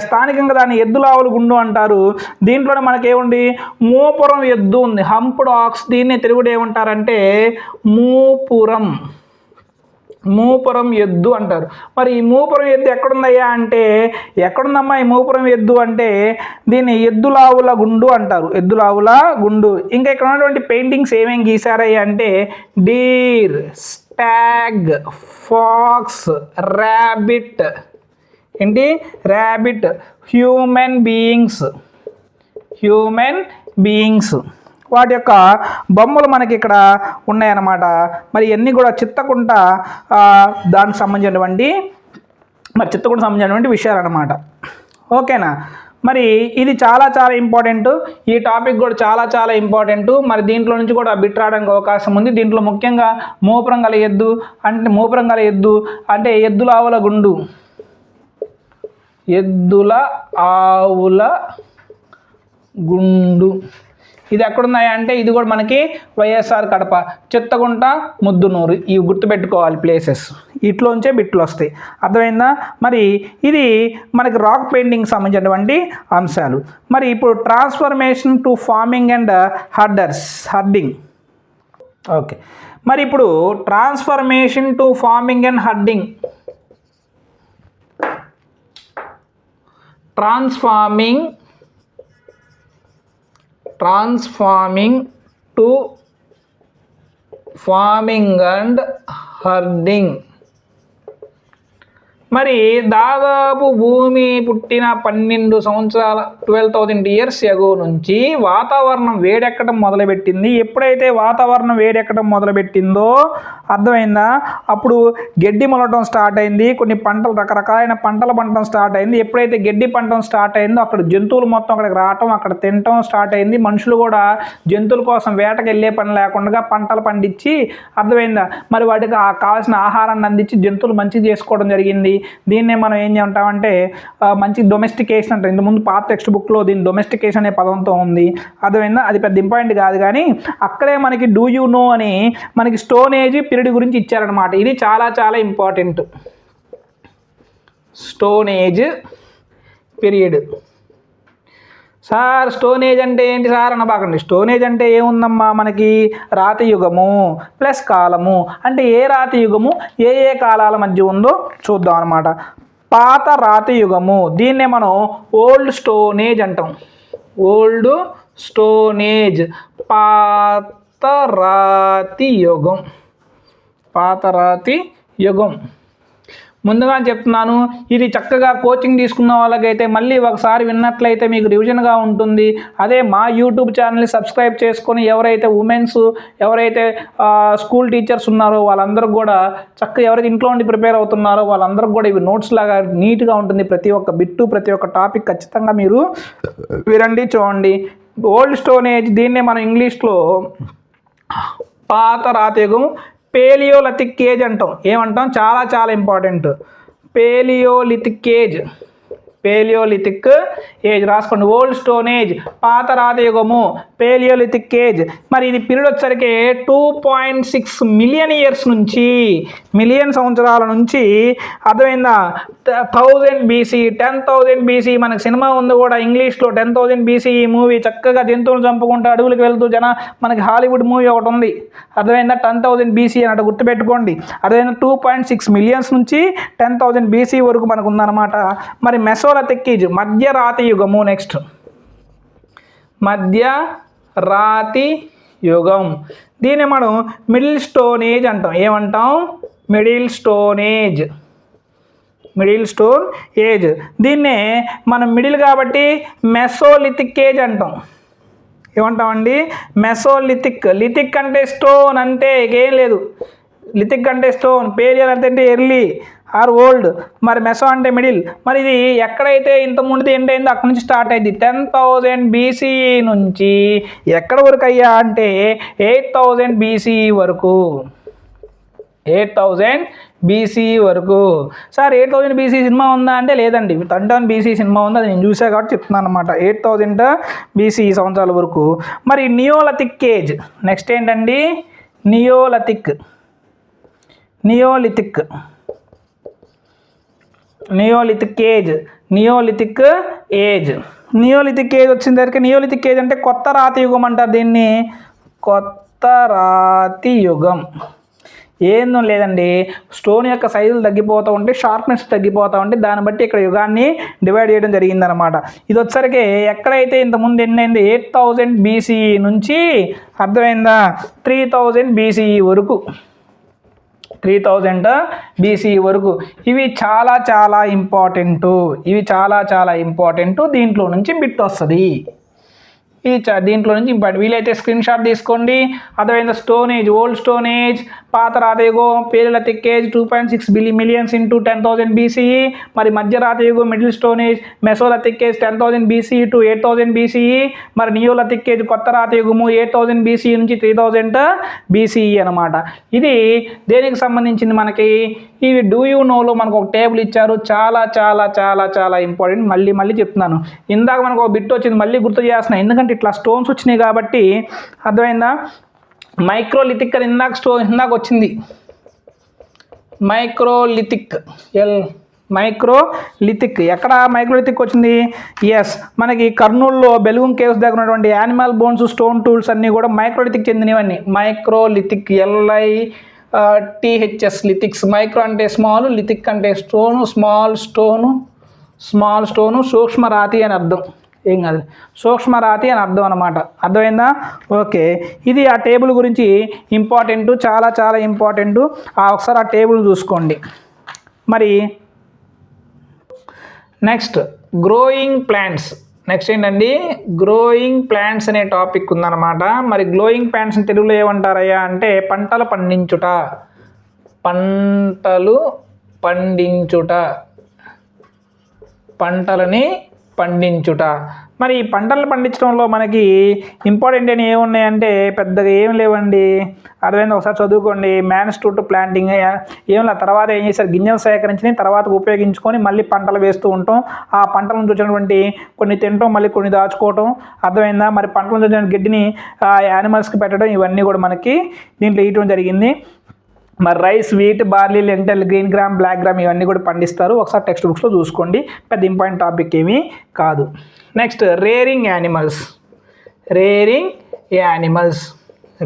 స్థానికంగా దాన్ని ఎద్దుల ఆవుల గుండు అంటారు. దీంట్లోనే మనకేముంది? మోపురం ఎద్దు ఉంది. హంప్డ్ ఆక్స్. దీన్ని తెలుగులో ఏమంటారంటే మూపురం. మూపురం ఎద్దు అంటారు. మరి ఈ మూపురం ఎద్దు ఎక్కడుందయ్యా అంటే, ఎక్కడుందమ్మా ఈ మూపురం ఎద్దు అంటే దీన్ని ఎద్దులావుల గుండు అంటారు. ఎద్దులావుల గుండు. ఇంకా ఇక్కడ ఉన్నటువంటి పెయింటింగ్స్ ఏమేమి గీసారయ్యా అంటే డీర్, స్టాగ్, ఫాక్స్, ర్యాబిట్. ఏంటి? ర్యాబిట్. Human beings. వాటి యొక్క బొమ్మలు మనకి ఇక్కడ ఉన్నాయన్నమాట. మరి ఇవన్నీ కూడా చింతకుంట దానికి సంబంధించినటువంటి విషయాలు అన్నమాట. ఓకేనా? మరి ఇది చాలా చాలా ఇంపార్టెంట్. ఈ టాపిక్ కూడా చాలా చాలా ఇంపార్టెంట్. మరి దీంట్లో నుంచి కూడా బిట్ రావడానికి అవకాశం ఉంది. దీంట్లో ముఖ్యంగా మోపురం గల ఎద్దు అంటే ఎద్దుల ఆవుల గుండు. ఎద్దుల ఆవుల గుండు ఇది ఎక్కడున్నాయా అంటే ఇది కూడా మనకి వైఎస్ఆర్ కడప, చింతకుంట, ముద్దునూరు. ఇవి గుర్తుపెట్టుకోవాలి ప్లేసెస్. ఇట్లోంచే బిట్లు వస్తాయి. అర్థమైందా? మరి ఇది మనకి రాక్ పెయింటింగ్ సంబంధించినటువంటి అంశాలు. మరి ఇప్పుడు transformation to farming and Hardinge. Okay, మరి ఇప్పుడు transformation to farming and Hardinge. transforming to farming and herding. మరి దాదాపు భూమి పుట్టిన 12 సంవత్సరాల 12,000 ఇయర్స్ ఎగో నుంచి వాతావరణం వేడెక్కడం మొదలుపెట్టింది. ఎప్పుడైతే వాతావరణం వేడెక్కడం మొదలుపెట్టిందో అర్థమైందా, అప్పుడు గడ్డి మొలటం స్టార్ట్ అయింది. కొన్ని పంటలు, రకరకాలైన పంటలు పండటం స్టార్ట్ అయింది. ఎప్పుడైతే గడ్డి పంటం స్టార్ట్ అయిందో అక్కడ జంతువులు మొత్తం అక్కడికి రావటం, అక్కడ తినటం స్టార్ట్ అయింది. మనుషులు కూడా జంతువుల కోసం వేటకు వెళ్ళే పని లేకుండా పంటలు పండించి, అర్థమైందా, మరి వాటికి కావాల్సిన ఆహారాన్ని అందించి జంతువులు మంచిగా చేసుకోవడం జరిగింది. దీన్నే మనం ఏం చేస్తామంటే మంచి డొమెస్టికేషన్ అంటాం. ఇంతకుముందు పాత టెక్స్ట్ బుక్లో దీని డొమెస్టికేషన్ అనే పదంతో ఉంది. అర్థమైందా, అది పెద్ద ఇంపార్టెంట్ కాదు. కానీ అక్కడే మనకి డూ యూ నో అని మనకి స్టోన్ ఏజ్ పీరియడ్ గురించి ఇచ్చారనమాట. ఇది చాలా చాలా important. Stone age period. Sir stone age అంటే ఏంటి సార్ అనబాకండి. స్టోన్ ఏజ్ అంటే ఏముందమ్మా, మనకి రాతి యుగము ప్లస్ కాలము. అంటే ఏ రాతి యుగము ఏ ఏ కాలాల మధ్య ఉందో చూద్దాం అనమాట. పాత రాతి యుగము, దీన్నే మనం ఓల్డ్ స్టోన్ ఏజ్ అంటాం. ఓల్డ్ స్టోన్ ఏజ్, పాత రాతి యుగం. పాత రాతి యుగం ముందుగా చెప్తున్నాను. ఇది చక్కగా కోచింగ్ తీసుకున్న వాళ్ళకైతే మళ్ళీ ఒకసారి విన్నట్లయితే మీకు రివిజన్గా ఉంటుంది. అదే మా యూట్యూబ్ ఛానల్ని సబ్స్క్రైబ్ చేసుకొని ఎవరైతే ఉమెన్స్, ఎవరైతే స్కూల్ టీచర్స్ ఉన్నారో వాళ్ళందరూ కూడా చక్కగా, ఎవరైతే ఇంట్లో ఉండి ప్రిపేర్ అవుతున్నారో వాళ్ళందరూ కూడా ఇవి నోట్స్ లాగా నీట్గా ఉంటుంది. ప్రతి ఒక్క బిట్టు, ప్రతి ఒక్క టాపిక్ ఖచ్చితంగా మీరు వినండి, చూడండి. ఓల్డ్ స్టోన్ ఏజ్, దీన్నే మనం ఇంగ్లీష్లో పాత రాతియుగం, పేలియోలిథిక్ ఏజ్ అంటాం. ఏమంటాం, చాలా చాలా important. Palaeolithic age, Palaeolithic age రాసుకోండి. ఓల్డ్ స్టోన్ ఏజ్, పాత రాతియుగము, పేలియోలిథిక్ ఏజ్. మరి ఇది పీరియడ్ వచ్చేసరికి 2.6 మిలియన్ ఇయర్స్ నుంచి, మిలియన్ సంవత్సరాల నుంచి, అర్థమైందా, 1000 BC, 10,000 BC. మనకు సినిమా ఉంది కూడా ఇంగ్లీష్లో 10,000 BC మూవీ. చక్కగా జంతువులు చంపుకుంటూ అడవులకు వెళ్తూ మనకి హాలీవుడ్ మూవీ ఒకటి ఉంది, అర్థమైందా, 10,000 BC అన్నట్టు గుర్తుపెట్టుకోండి. అర్థమైందా, 2.6 మిలియన్స్ నుంచి 10,000 BC వరకు మనకు ఉందన్నమాట. మరి మెసోలిథిక్ ఏజ్, మధ్య రాతి యుగము. నెక్స్ట్ మధ్య రాతి యుగం, దీన్ని మనం మిడిల్ స్టోన్ ఏజ్ అంటాం. ఏమంటాం, middle stone age, middle stone age. దీన్నే మనం మిడిల్ కాబట్టి మెసోలిథిక్ ఏజ్ అంటాం. ఏమంటామండి, మెసోలిథిక్. లిథిక్ అంటే స్టోన్ అంతే, ఏం లేదు. లిథిక్ అంటే స్టోన్, పేరియల్ అంటే ఎర్లీ ఆర్ ఓల్డ్, మరి మెసో అంటే మిడిల్. మరి ఇది ఎక్కడైతే ఇంతకుముందు ఎండ్ అయిందో అక్కడ నుంచి స్టార్ట్ అయింది. 10,000 BC నుంచి ఎక్కడ వరకు అయ్యా అంటే 8,000 BC వరకు. 8,000 BC వరకు. సార్ 8,000 BC సినిమా ఉందా అంటే లేదండి, 10,000 BC సినిమా ఉంది, అది నేను చూసా కాబట్టి చెప్తున్నాను అనమాట. 8,000 BC సంవత్సరాల వరకు. మరి నియోలిథిక్ ఏజ్ నెక్స్ట్ ఏంటండి, neolithic. Neolithic, neolithic age, neolithic age. Neolithic age వచ్చిన దగ్గరికి, నియోలిథిక్ ఏజ్ అంటే కొత్త రాతి యుగం అంటారు దీన్ని. కొత్త రాతి యుగం ఏందో లేదండి, స్టోన్ యొక్క సైజులు తగ్గిపోతూ ఉంటే, షార్ప్నెస్ తగ్గిపోతూ ఉంటే, దాన్ని బట్టి ఇక్కడ యుగాన్ని డివైడ్ చేయడం జరిగిందనమాట. ఇది వచ్చరికి ఎక్కడైతే ఇంతకుముందు ఎన్నైంది 8,000 BC నుంచి, అర్థమైందా, 3,000 BC వరకు. 3,000 BC వరకు. ఇవి చాలా చాలా ఇంపార్టెంటు, ఇవి చాలా చాలా ఇంపార్టెంటు. దీంట్లో నుంచి బిట్ వస్తుంది. ఈ దీంట్లో నుంచి వీలైతే స్క్రీన్ షాట్ తీసుకోండి. అర్థమైందా, stone age, old stone age, పాత రాతియుగం, palaeolithic age 2.6 millions into 10,000 BC. మరి మధ్య రాతియుగం, middle stone age, mesolithic age 10,000 BC to 8,000 BC. మరి నియోలిథిక్ ఏజ్ కొత్త రాతియుగము 8,000 BC నుంచి 3,000 BC అనమాట. ఇది దేనికి సంబంధించింది మనకి, ఇవి డూ యూ నోలో మనకు ఒక టేబుల్ ఇచ్చారు. చాలా చాలా చాలా చాలా ఇంపార్టెంట్. మళ్ళీ మళ్ళీ చెప్తున్నాను, ఇందాక మనకు ఒక బిట్ వచ్చింది, మళ్ళీ గుర్తు చేస్తున్నాను, ఎందుకంటే ఇట్లా స్టోన్స్ వచ్చినాయి కాబట్టి. అర్థమైందా, మైక్రోలిథిక్ అని ఇందాక వచ్చింది. Microlithic, microlithic. ఎక్కడ మైక్రోలిథిక్ వచ్చింది, ఎస్, మనకి కర్నూలులో బెలూమ్ కేవ్స్ దగ్గర ఉన్నటువంటి యానిమల్ బోన్స్, స్టోన్ టూల్స్ అన్నీ కూడా మైక్రోలిథిక్ చెందినవన్నీ. Microlithic, LITHS, lithics. మైక్రో అంటే స్మాల్, లిథిక్ అంటే స్టోను, స్మాల్ స్టోను, సూక్ష్మ రాతి అని అర్థం. ఏం కాదు, సూక్ష్మరాతి అని అర్థం అనమాట. అర్థమైందా, ఓకే. ఇది ఆ టేబుల్ గురించి ఇంపార్టెంటు, చాలా చాలా ఇంపార్టెంటు. ఒకసారి ఆ టేబుల్ చూసుకోండి. మరి నెక్స్ట్ గ్రోయింగ్ ప్లాంట్స్. నెక్స్ట్ ఏంటండి, గ్రోయింగ్ ప్లాంట్స్ అనే టాపిక్ ఉందన్నమాట. మరి గ్రోయింగ్ ప్లాంట్స్ని తెలుగులో ఏమంటారయ్యా అంటే పంటలు పండించుట. పంటలు పండించుట, పంటలని పండించుట. మరి ఈ పంటలు పండించడంలో మనకి ఇంపార్టెంట్ అని ఏమున్నాయంటే పెద్దగా ఏం లేవండి. అర్థమైంది, ఒకసారి చదువుకోండి. మ్యాన్స్ టు ప్లాంటింగ్ ఏం లేదు. తర్వాత ఏం చేశారు, గింజలు సేకరించి తర్వాత ఉపయోగించుకొని మళ్ళీ పంటలు వేస్తూ ఉంటాం. ఆ పంటల నుంచి వచ్చినటువంటి కొన్ని తినటం, మళ్ళీ కొన్ని దాచుకోవటం. అర్థమైందా? మరి పంటల నుంచి వచ్చిన గడ్డిని యానిమల్స్కి పెట్టడం, ఇవన్నీ కూడా మనకి దీంట్లో ఇవ్వడం జరిగింది. మరి rice, wheat, barley, lentil, green gram, black gram ఇవన్నీ కూడా పండిస్తారు. ఒకసారి టెక్స్ట్ బుక్స్లో చూసుకోండి, పెద్ద ఇంపార్టెంట్ టాపిక్ ఏమీ కాదు. Next rearing animals. Rearing animals,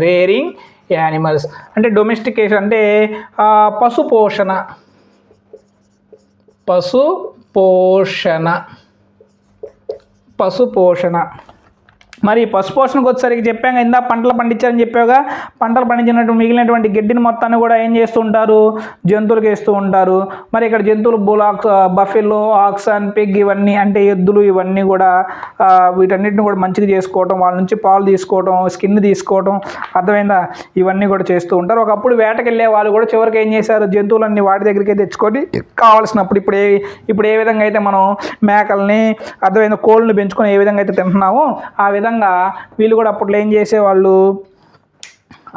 rearing animals అంటే డొమెస్టికేషన్ అంటే పశుపోషణ. పశుపోషణ, పశుపోషణ. మరి పశుపోషణకు వచ్చేసరికి చెప్పాక ఇందా పంటలు పండించారని చెప్పావుగా, పంటలు పండించినట్టు మిగిలినటువంటి గడ్డిని మొత్తాన్ని కూడా ఏం చేస్తూ ఉంటారు, జంతువులకు వేస్తూ ఉంటారు. మరి ఇక్కడ జంతువులు బులాక్స్, బఫెలో, ఆక్సన్, పిగ్ ఇవన్నీ అంటే ఎద్దులు, ఇవన్నీ కూడా వీటన్నిటిని కూడా మంచిగా చేసుకోవటం, వాళ్ళ నుంచి పాలు తీసుకోవటం, స్కిన్ తీసుకోవటం. అర్థమైందా? ఇవన్నీ కూడా చేస్తూ ఉంటారు. ఒకప్పుడు వేటకి వెళ్ళే వాళ్ళు కూడా చివరికి ఏం చేశారు, జంతువులన్నీ వాటి దగ్గరికి తెచ్చుకొని కావాల్సినప్పుడు ఇప్పుడు ఏ విధంగా అయితే మనం మేకల్ని, అర్థమైందా, కోళ్ళని పెంచుకొని ఏ విధంగా అయితే తింటున్నామో ఆ విధంగా వీళ్ళు కూడా అప్పట్లో ఏం చేసేవాళ్ళు,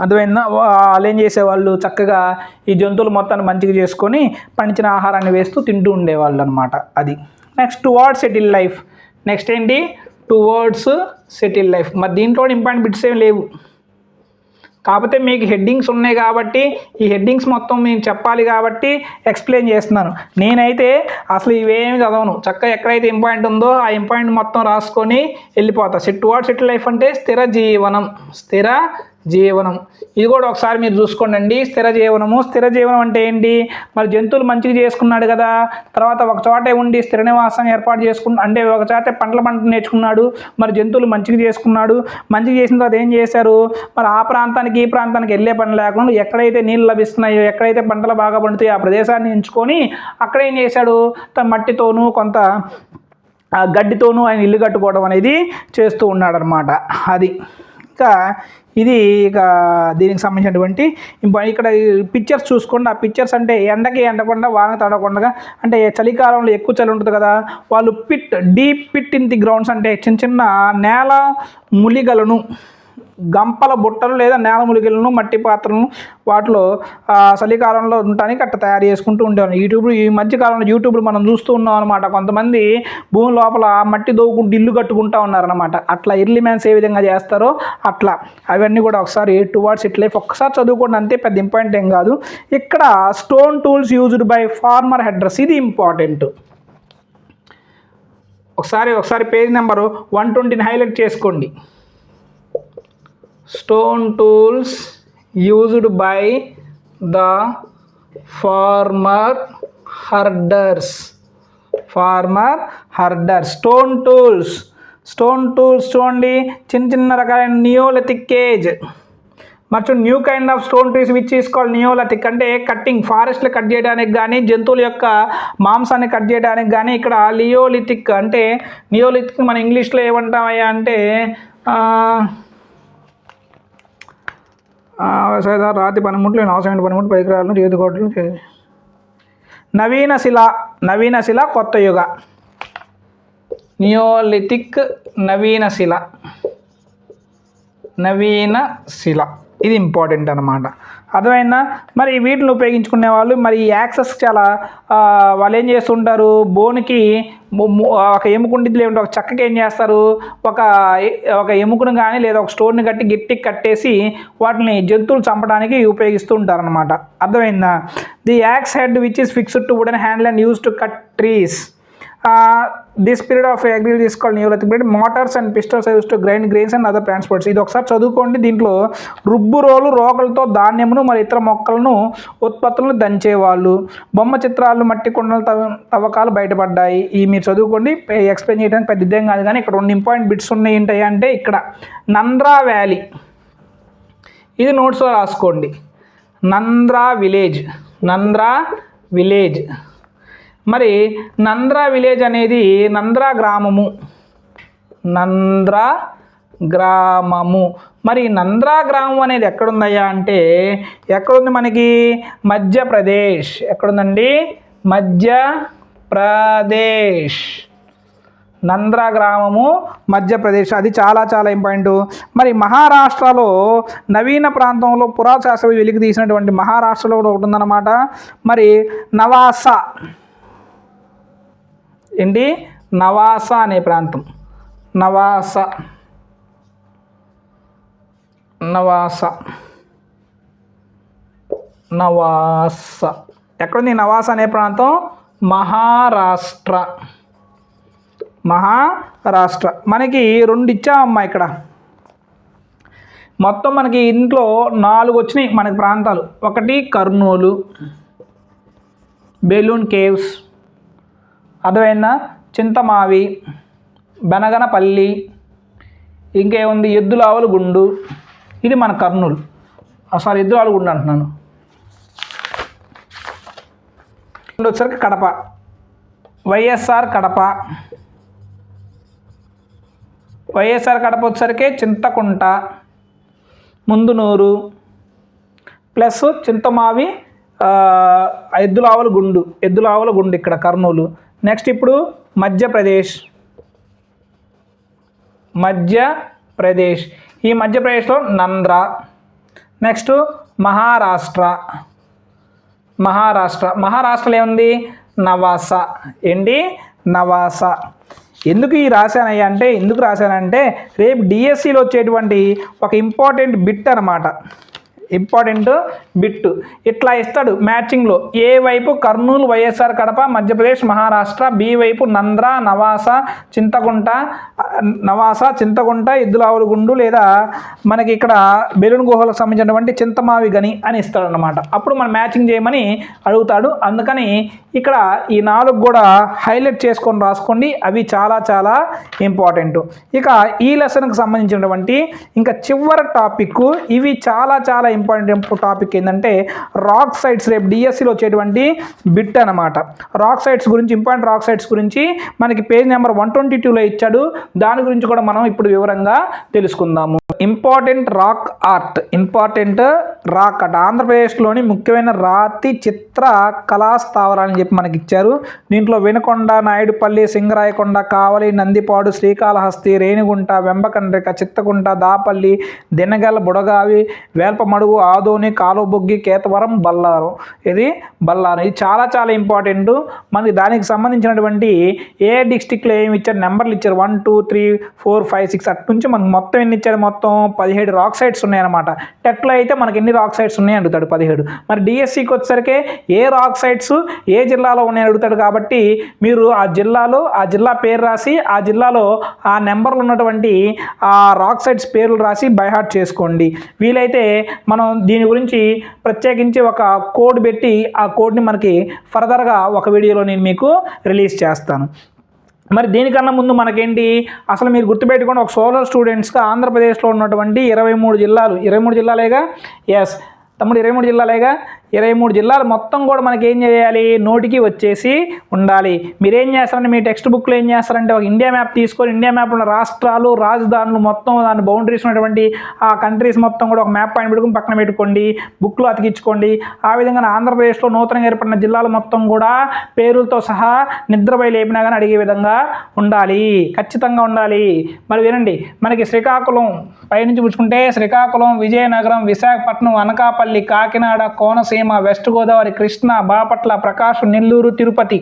అర్థమైందా, వాళ్ళు ఏం చేసేవాళ్ళు, చక్కగా ఈ జంతువులు మొత్తాన్ని మంచిగా చేసుకొని పండించిన ఆహారాన్ని వేస్తూ తింటూ ఉండేవాళ్ళు అనమాట. అది. Next towards settle life. Next ఏంటి, టువర్డ్స్ సెటిల్ లైఫ్. మరి దీంట్లో ఇంపార్టెంట్ బిట్స్ ఏమి లేవు, కాకపోతే మీకు హెడ్డింగ్స్ ఉన్నాయి కాబట్టి ఈ హెడ్డింగ్స్ మొత్తం నేను చెప్పాలి కాబట్టి ఎక్స్ప్లెయిన్ చేస్తున్నాను. నేనైతే అసలు ఇవేమి చదవను, చక్కగా ఎక్కడైతే ఇంపార్టెంట్ ఉందో ఆ ఇంపార్టెంట్ మొత్తం రాసుకొని వెళ్ళిపోతా. టువర్డ్స్ సెటిల్ లైఫ్ అంటే స్థిర జీవనం. స్థిర జీవనం ఇది కూడా ఒకసారి మీరు చూసుకోండి. స్థిర జీవనము, స్థిర జీవనం అంటే ఏంటి, మరి జంతువులు మంచిగా చేసుకున్నాడు కదా, తర్వాత ఒక చోటే ఉండి స్థిర నివాసం ఏర్పాటు అంటే ఒక చోటే పంటలు నేర్చుకున్నాడు, మరి జంతువులు మంచిగా చేసుకున్నాడు. మంచిగా చేసిన తర్వాత ఏం చేశారు, మరి ఆ ప్రాంతానికి ఈ ప్రాంతానికి వెళ్ళే పని లేకుండా ఎక్కడైతే నీళ్ళు లభిస్తున్నాయో, ఎక్కడైతే పంటలు బాగా పండుతాయో ఆ ప్రదేశాన్ని ఎంచుకొని అక్కడ ఏం చేశాడు, తన మట్టితోనూ కొంత గడ్డితోనూ ఆయన ఇల్లు కట్టుకోవడం అనేది చేస్తూ ఉన్నాడు అనమాట. అది. ఇంకా ఇది దీనికి సంబంధించినటువంటి ఇక్కడ పిక్చర్స్ చూసుకోండి. ఆ పిక్చర్స్ అంటే ఎండకి ఎండకుండా, వాన తడకుండా, అంటే చలికాలంలో ఎక్కువ చలి ఉంటుంది కదా, వాళ్ళు deep pit in the grounds అంటే చిన్న చిన్న నేల ములిగలను, గంపల బుట్టలు లేదా నేల ములిగలను, మట్టి పాత్రలను వాటిలో చలికాలంలో ఉండటానికి అట్లా తయారు చేసుకుంటూ ఉండేవాళ్ళు. ఈ మధ్యకాలంలో యూట్యూబ్లో మనం చూస్తూ ఉన్నాం అనమాట. కొంతమంది భూమి లోపల మట్టి దోవుకుంటూ ఇల్లు కట్టుకుంటూ ఉన్నారనమాట. అట్లా ఎర్లీ మ్యాన్స్ ఏ విధంగా చేస్తారో అట్లా అవన్నీ కూడా ఒకసారి టువర్డ్స్ ఇట్ లైఫ్ ఒకసారి చదువుకోండి, అంతే, పెద్ద ఇంపార్టెంట్ ఏం కాదు. ఇక్కడ stone tools used by farmer herders, ఇది ఇంపార్టెంట్. ఒకసారి పేజ్ నెంబర్ 120 హైలైట్ చేసుకోండి. Stone tools used by the farmer herders. Stone tools చూడండి, చిన్న చిన్న రకాలైన నియోలిథిక్ ఏజ్. మరి new kind of stone trees which is called neolithic అంటే కట్టింగ్, ఫారెస్ట్లు కట్ చేయడానికి కానీ, జంతువుల యొక్క మాంసాన్ని కట్ చేయడానికి కానీ. ఇక్కడ లియోలిథిక్ అంటే, నియోలిథిక్ మన ఇంగ్లీష్లో ఏమంటామయ్యా అంటే రాతి పనిముట్లు, అవసరమైన పనిముట్లు, పరికరాలను, చేతికోటలు. నవీన శిల కొత్త యుగ. నియోలిథిక్, నవీన శిల ఇది ఇంపార్టెంట్ అనమాట. అర్థమైందా? మరి వీటిని ఉపయోగించుకునే వాళ్ళు మరి ఈ యాక్సెస్ చాలా వాళ్ళు ఏం చేస్తుంటారు, బోన్కి ఒక ఎముకుండిది లేకుంటే ఒక చెక్కకి ఏం చేస్తారు, ఒక ఎముకను కానీ లేదా ఒక స్టోన్ని గట్టికి కట్టేసి వాటిని జంతువులు చంపడానికి ఉపయోగిస్తూ ఉంటారనమాట. అర్థమైందా? The axe head which is fixed to wooden handle and use to cut trees. This period of agriculture is called neolithic period. Mortars and pestles used to grind grains and other transports. ఇది ఒకసారి చదువుకోండి. దీంట్లో రోకలతో ధాన్యమును మరి ఇతర మొక్కలను ఉత్పత్తులను దంచేవాళ్ళు. బొమ్మ చిత్రాలు, మట్టి కుండల తవ్వకాలు బయటపడ్డాయి. ఈ మీరు చదువుకోండి, ఎక్స్ప్లెయిన్ చేయడానికి పెద్ద ఇదేం కాదు. కానీ ఇక్కడ 2 ఇంపార్టెంట్ బిట్స్ ఉన్నాయి. ఏంటి అంటే ఇక్కడ నంద్రా వ్యాలీ, ఇది నోట్స్లో రాసుకోండి. నంద్రా విలేజ్ మరి నంద్రా విలేజ్ అనేది నంద్రా గ్రామము, నంద్రా గ్రామము. మరి నంద్రా గ్రామం అనేది ఎక్కడుందయ్యా అంటే ఎక్కడుంది మనకి? మధ్యప్రదేశ్. ఎక్కడుందండి? మధ్యప్రదేశ్. నంద్రా గ్రామము మధ్యప్రదేశ్. అది చాలా చాలా ఇంపార్టెంట్. మరి మహారాష్ట్రలో నవీన ప్రాంతంలో పురాశాస్త్ర వెలికి తీసినటువంటి మహారాష్ట్రలో కూడా ఒకటి ఉందన్నమాట. మరి నవాసా ఏంటి? నవాసా అనే ప్రాంతం. నవాసా నవాసా నవాసా ఎక్కడుంది నవాసా అనే ప్రాంతం? మహారాష్ట్ర. మహారాష్ట్ర. మనకి 2 ఇచ్చామమ్మా ఇక్కడ. మొత్తం మనకి ఇంట్లో 4 వచ్చినాయి మనకి ప్రాంతాలు. ఒకటి కర్నూలు, బెలూన్ కేవ్స్, అర్థమైందా? చింతమావి, బనగనపల్లి, ఇంకేముంది? ఎద్దులావుల గుండు. ఇది మన కర్నూలు. సారీ, ఎద్దులావుల గుండు అంటున్నాను. వచ్చరికి కడప, వైఎస్ఆర్ కడప. వైఎస్ఆర్ కడప వచ్చేసరికి చింతకుంట, ముందునూరు ప్లస్ చింతమావి, ఎద్దులావుల గుండు. ఎద్దులావుల గుండు ఇక్కడ కర్నూలు. నెక్స్ట్ ఇప్పుడు మధ్యప్రదేశ్. మధ్యప్రదేశ్. ఈ మధ్యప్రదేశ్లో నంద్రా. నెక్స్ట్ మహారాష్ట్ర. మహారాష్ట్ర. మహారాష్ట్రలో ఏముంది? నవాసా. ఏంటి? నవాసా. ఎందుకు ఈ రాశానయ్యా అంటే, ఎందుకు రాశానంటే రేపు డిఎస్సిలో వచ్చేటువంటి ఒక ఇంపార్టెంట్ బిట్ అనమాట. ఇంపార్టెంట్ బిట్ ఇట్లా ఇస్తాడు మ్యాచింగ్లో. ఏ వైపు కర్నూలు, వైఎస్ఆర్ కడప, మధ్యప్రదేశ్, మహారాష్ట్ర. బి వైపు నంద్రా, నవాసా, చింతకుంట, ఎద్దులావుల గుండు, లేదా మనకి ఇక్కడ బెలూన్ గుహలకు సంబంధించినటువంటి చింతమావి గని అని ఇస్తాడు అనమాట. అప్పుడు మనం మ్యాచింగ్ చేయమని అడుగుతాడు. అందుకని ఇక్కడ ఈ 4 కూడా హైలైట్ చేసుకొని రాసుకోండి. అవి చాలా చాలా ఇంపార్టెంట్. ఇక ఈ లెసన్కి సంబంధించినటువంటి ఇంకా చివరి టాపిక్, ఇవి చాలా చాలా ఇంపార్టెంట్ టాపిక్ ఏంటంటే రాక్ సైట్స్. రేపు డిఎస్సిలో వచ్చేటువంటి బిట్ అనమాట. రాక్ సైట్స్ గురించి, ఇంపార్టెంట్ రాక్ సైట్స్ గురించి మనకి పేజ్ నెంబర్ 122లో ఇచ్చాడు. దాని గురించి కూడా మనం ఇప్పుడు వివరంగా తెలుసుకుందాము. Important rock art. Important rock art ఆంధ్రప్రదేశ్లోని ముఖ్యమైన రాతి చిత్ర కళా స్థావరాలని చెప్పి మనకి ఇచ్చారు. దీంట్లో వెనుకొండ, నాయుడుపల్లి, సింగరాయకొండ, కావలి, నందిపాడు, శ్రీకాళహస్తి, రేణిగుంట, వెంబకండ్రిక, చిత్తకుంట, దాపల్లి, దినగల్, బుడగావి, వేల్పమడుగు, ఆదోని, కాలువబొగ్గి, కేతవరం, బల్లారం. ఇది బల్లారం. ఇది చాలా చాలా ఇంపార్టెంట్. మనకి దానికి సంబంధించినటువంటి ఏ డిస్టిక్లో ఏమి ఇచ్చారు, నెంబర్లు ఇచ్చారు. 1 2 3 4 5 6 అటు నుంచి మనకు మొత్తం ఎన్ని ఇచ్చారు? మొత్తం 17 రాక్ సైట్స్ ఉన్నాయన్నమాట. టెట్లో అయితే మనకి ఎన్ని రాక్ సైట్స్ ఉన్నాయి అడుగుతాడు? 17. మరి డిఎస్సికి వచ్చేసరికి ఏ రాక్ సైట్స్ ఏ జిల్లాలో ఉన్నాయని అడుగుతాడు. కాబట్టి మీరు ఆ జిల్లా పేరు రాసి, ఆ జిల్లాలో ఆ నెంబర్లు ఉన్నటువంటి ఆ రాక్ సైట్స్ పేర్లు రాసి బైహార్ట్ చేసుకోండి. వీలైతే మనం దీని గురించి ప్రత్యేకించి ఒక కోడ్ పెట్టి ఆ కోడ్ని మనకి ఫర్దర్గా ఒక వీడియోలో నేను మీకు రిలీజ్ చేస్తాను. మరి దీనికన్నా ముందు మనకేంటి, అసలు మీరు గుర్తుపెట్టుకోండి, ఒక సోషల్ స్టూడెంట్స్గా ఆంధ్రప్రదేశ్లో ఉన్నటువంటి 23 జిల్లాలు. 23 జిల్లాలేగా? ఎస్ తమ్ముడు, 23 జిల్లాలేగా? 23 జిల్లాలు మొత్తం కూడా మనకి ఏం చేయాలి? నోటికి వచ్చేసి ఉండాలి. మీరేం చేస్తారంటే మీ టెక్స్ట్ బుక్లో ఏం చేస్తారంటే ఒక ఇండియా మ్యాప్ తీసుకొని, ఇండియా మ్యాప్లో ఉన్న రాష్ట్రాలు, రాజధానులు మొత్తం, దాని బౌండరీస్ ఉన్నటువంటి ఆ కంట్రీస్ మొత్తం కూడా ఒక మ్యాప్ పాయింట్ పెట్టుకుని పక్కన పెట్టుకోండి, బుక్లో అతికించుకోండి. ఆ విధంగా ఆంధ్రప్రదేశ్లో నూతనంగా ఏర్పడిన జిల్లాలు మొత్తం కూడా పేరులతో సహా నిద్రపై లేపినా కానీ అడిగే విధంగా ఉండాలి, ఖచ్చితంగా ఉండాలి. మరి వినండి, మనకి శ్రీకాకుళం పైనుంచి పుచ్చుకుంటే శ్రీకాకుళం, విజయనగరం, విశాఖపట్నం, అనకాపల్లి, కాకినాడ, కోనసీమ, వెస్ట్ గోదావరి, కృష్ణా, బాపట్ల, ప్రకాశం, నెల్లూరు, తిరుపతి.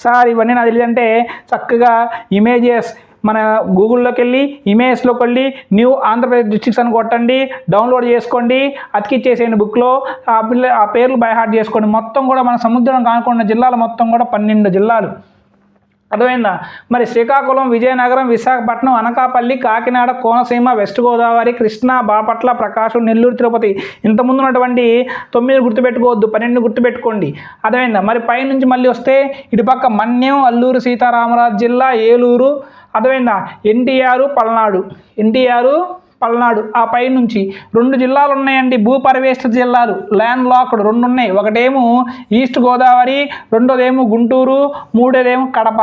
సార్ ఇవన్నీ నాకు తెలియదంటే చక్కగా ఇమేజెస్ మన గూగుల్లోకి వెళ్ళి ఇమేజ్లోకి వెళ్ళి న్యూ ఆంధ్రప్రదేశ్ డిస్ట్రిక్ట్స్ అని కొట్టండి, డౌన్లోడ్ చేసుకోండి, అతికిచ్చేసేయండి బుక్లో. ఆ పేర్లు బైహార్ట్ చేసుకోండి. మొత్తం కూడా మన సముద్రం కానుకున్న జిల్లాలు మొత్తం కూడా 12 జిల్లాలు. అర్థమైందా? మరి శ్రీకాకుళం, విజయనగరం, విశాఖపట్నం, అనకాపల్లి, కాకినాడ, కోనసీమ, వెస్ట్ గోదావరి, కృష్ణా, బాపట్ల, ప్రకాశం, నెల్లూరు, తిరుపతి. ఇంతకుముందు ఉన్నటువంటి 9 గుర్తుపెట్టుకోవద్దు, 12 గుర్తుపెట్టుకోండి. అర్థమైందా? మరి పైనుంచి మళ్ళీ వస్తే ఇటుపక్క మన్యం, అల్లూరు సీతారామరాజు జిల్లా, ఏలూరు. అర్థమైందా? ఎన్టీఆర్, పల్నాడు. పల్నాడు. ఆ పై నుంచి 2 జిల్లాలు ఉన్నాయండి, భూపరివేష్టిత జిల్లాలు, ల్యాండ్ లాక్డ్ 2 ఉన్నాయి. ఒకటేమో ఈస్ట్ గోదావరి, రెండోదేమో గుంటూరు, మూడోదేమో కడప.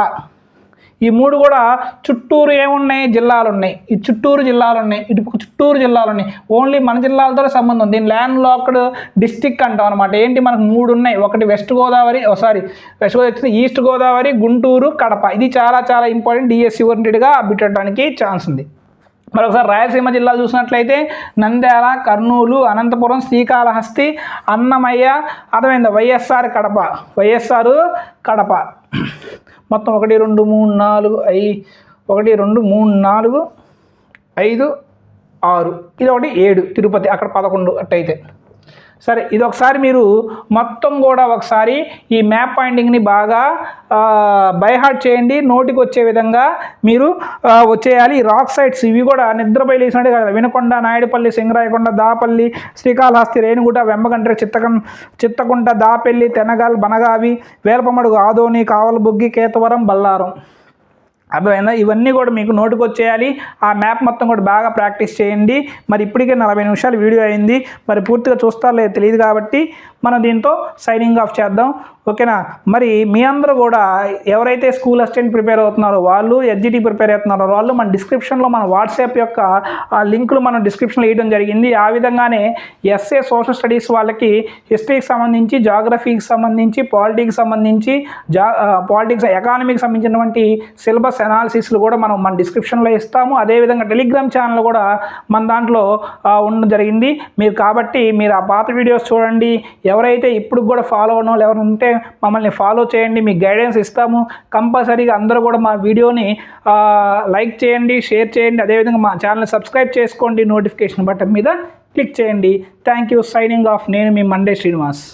ఈ 3 కూడా చుట్టూరు ఏమున్నాయి, జిల్లాలు ఉన్నాయి. ఈ చుట్టూరు జిల్లాలు ఉన్నాయి, ఇటు చుట్టూరు జిల్లాలు ఉన్నాయి. ఓన్లీ మన జిల్లాలతో సంబంధం. దీని ల్యాండ్ లాక్డ్ డిస్టిక్ అంటాం అనమాట. ఏంటి, మనకు 3 ఉన్నాయి. ఒకటి వెస్ట్ గోదావరి వచ్చింది, ఈస్ట్ గోదావరి, గుంటూరు, కడప. ఇది చాలా చాలా ఇంపార్టెంట్. డిఎస్సి ఓరియంటెడ్గా బిట్టడానికి ఛాన్స్ ఉంది. మరొకసారి రాయలసీమ జిల్లాలు చూసినట్లయితే నంద్యాల, కర్నూలు, అనంతపురం, శ్రీకాళహస్తి, అన్నమయ్య, అర్థమైందా, వైఎస్ఆర్ కడప. మొత్తం 1 2 3 4 1 2 3 4 5 6, ఇది ఒకటి 7 తిరుపతి, అక్కడ 11 అట్టయితే. సరే, ఇది ఒకసారి మీరు మొత్తం కూడా ఒకసారి ఈ మ్యాప్ పాయింటింగ్ని బాగా బైహార్ట్ చేయండి. నోటికి వచ్చే విధంగా మీరు వచ్చేయాలి. ఈ రాక్ సైట్స్ ఇవి కూడా నిద్రపై లేచినట్టు కదా, వినకొండ, నాయుడుపల్లి, సింగరాయకొండ, దాపల్లి, శ్రీకాళహస్తి, రేణిగుంట, వెంబగండ్రి, చిత్తకుంట, దాపెల్లి, తెనగల్, బనగావి, వేలపమడుగు, ఆదోని, కావలబుగ్గి, కేతవరం, బల్లారం. అర్థమైందా? ఇవన్నీ కూడా మీకు నోటుకు వచ్చేయాలి. ఆ మ్యాప్ మొత్తం కూడా బాగా ప్రాక్టీస్ చేయండి. మరి ఇప్పటికే 40 నిమిషాలు వీడియో అయింది. మరి పూర్తిగా చూస్తారో లేదో తెలియదు కాబట్టి మనం దీంతో సైనింగ్ ఆఫ్ చేద్దాం. ఓకేనా? మరి మీ అందరూ కూడా ఎవరైతే స్కూల్ అసిస్టెంట్ ప్రిపేర్ అవుతున్నారో వాళ్ళు, ఎస్జిటి ప్రిపేర్ అవుతున్నారో వాళ్ళు మన డిస్క్రిప్షన్లో మన వాట్సాప్ యొక్క లింకులు మనం డిస్క్రిప్షన్లో వేయడం జరిగింది. ఆ విధంగానే ఎస్ఏ సోషల్ స్టడీస్ వాళ్ళకి హిస్టరీకి సంబంధించి, జాగ్రఫీకి సంబంధించి, పాలిటిక్స్ సంబంధించి, ఎకానమీకి సంబంధించినటువంటి సిలబస్ అనాలిసిస్లు కూడా మనం మన డిస్క్రిప్షన్లో ఇస్తాము. అదేవిధంగా టెలిగ్రామ్ ఛానల్ కూడా మన దాంట్లో ఉండడం జరిగింది. కాబట్టి మీరు ఆ పాత వీడియోస్ చూడండి. ఎవరైతే ఇప్పుడు కూడా ఫాలో అవ్వడం వాళ్ళు ఎవరు ఉంటే మమ్మల్ని ఫాలో చేయండి, మీకు గైడెన్స్ ఇస్తాము. కంపల్సరీగా అందరూ కూడా మా వీడియోని లైక్ చేయండి, షేర్ చేయండి. అదేవిధంగా మా ఛానల్ని సబ్స్క్రైబ్ చేసుకోండి. నోటిఫికేషన్ బటన్ మీద క్లిక్ చేయండి. Thank you. Signing off. నేను మీ మండే శ్రీనివాస్.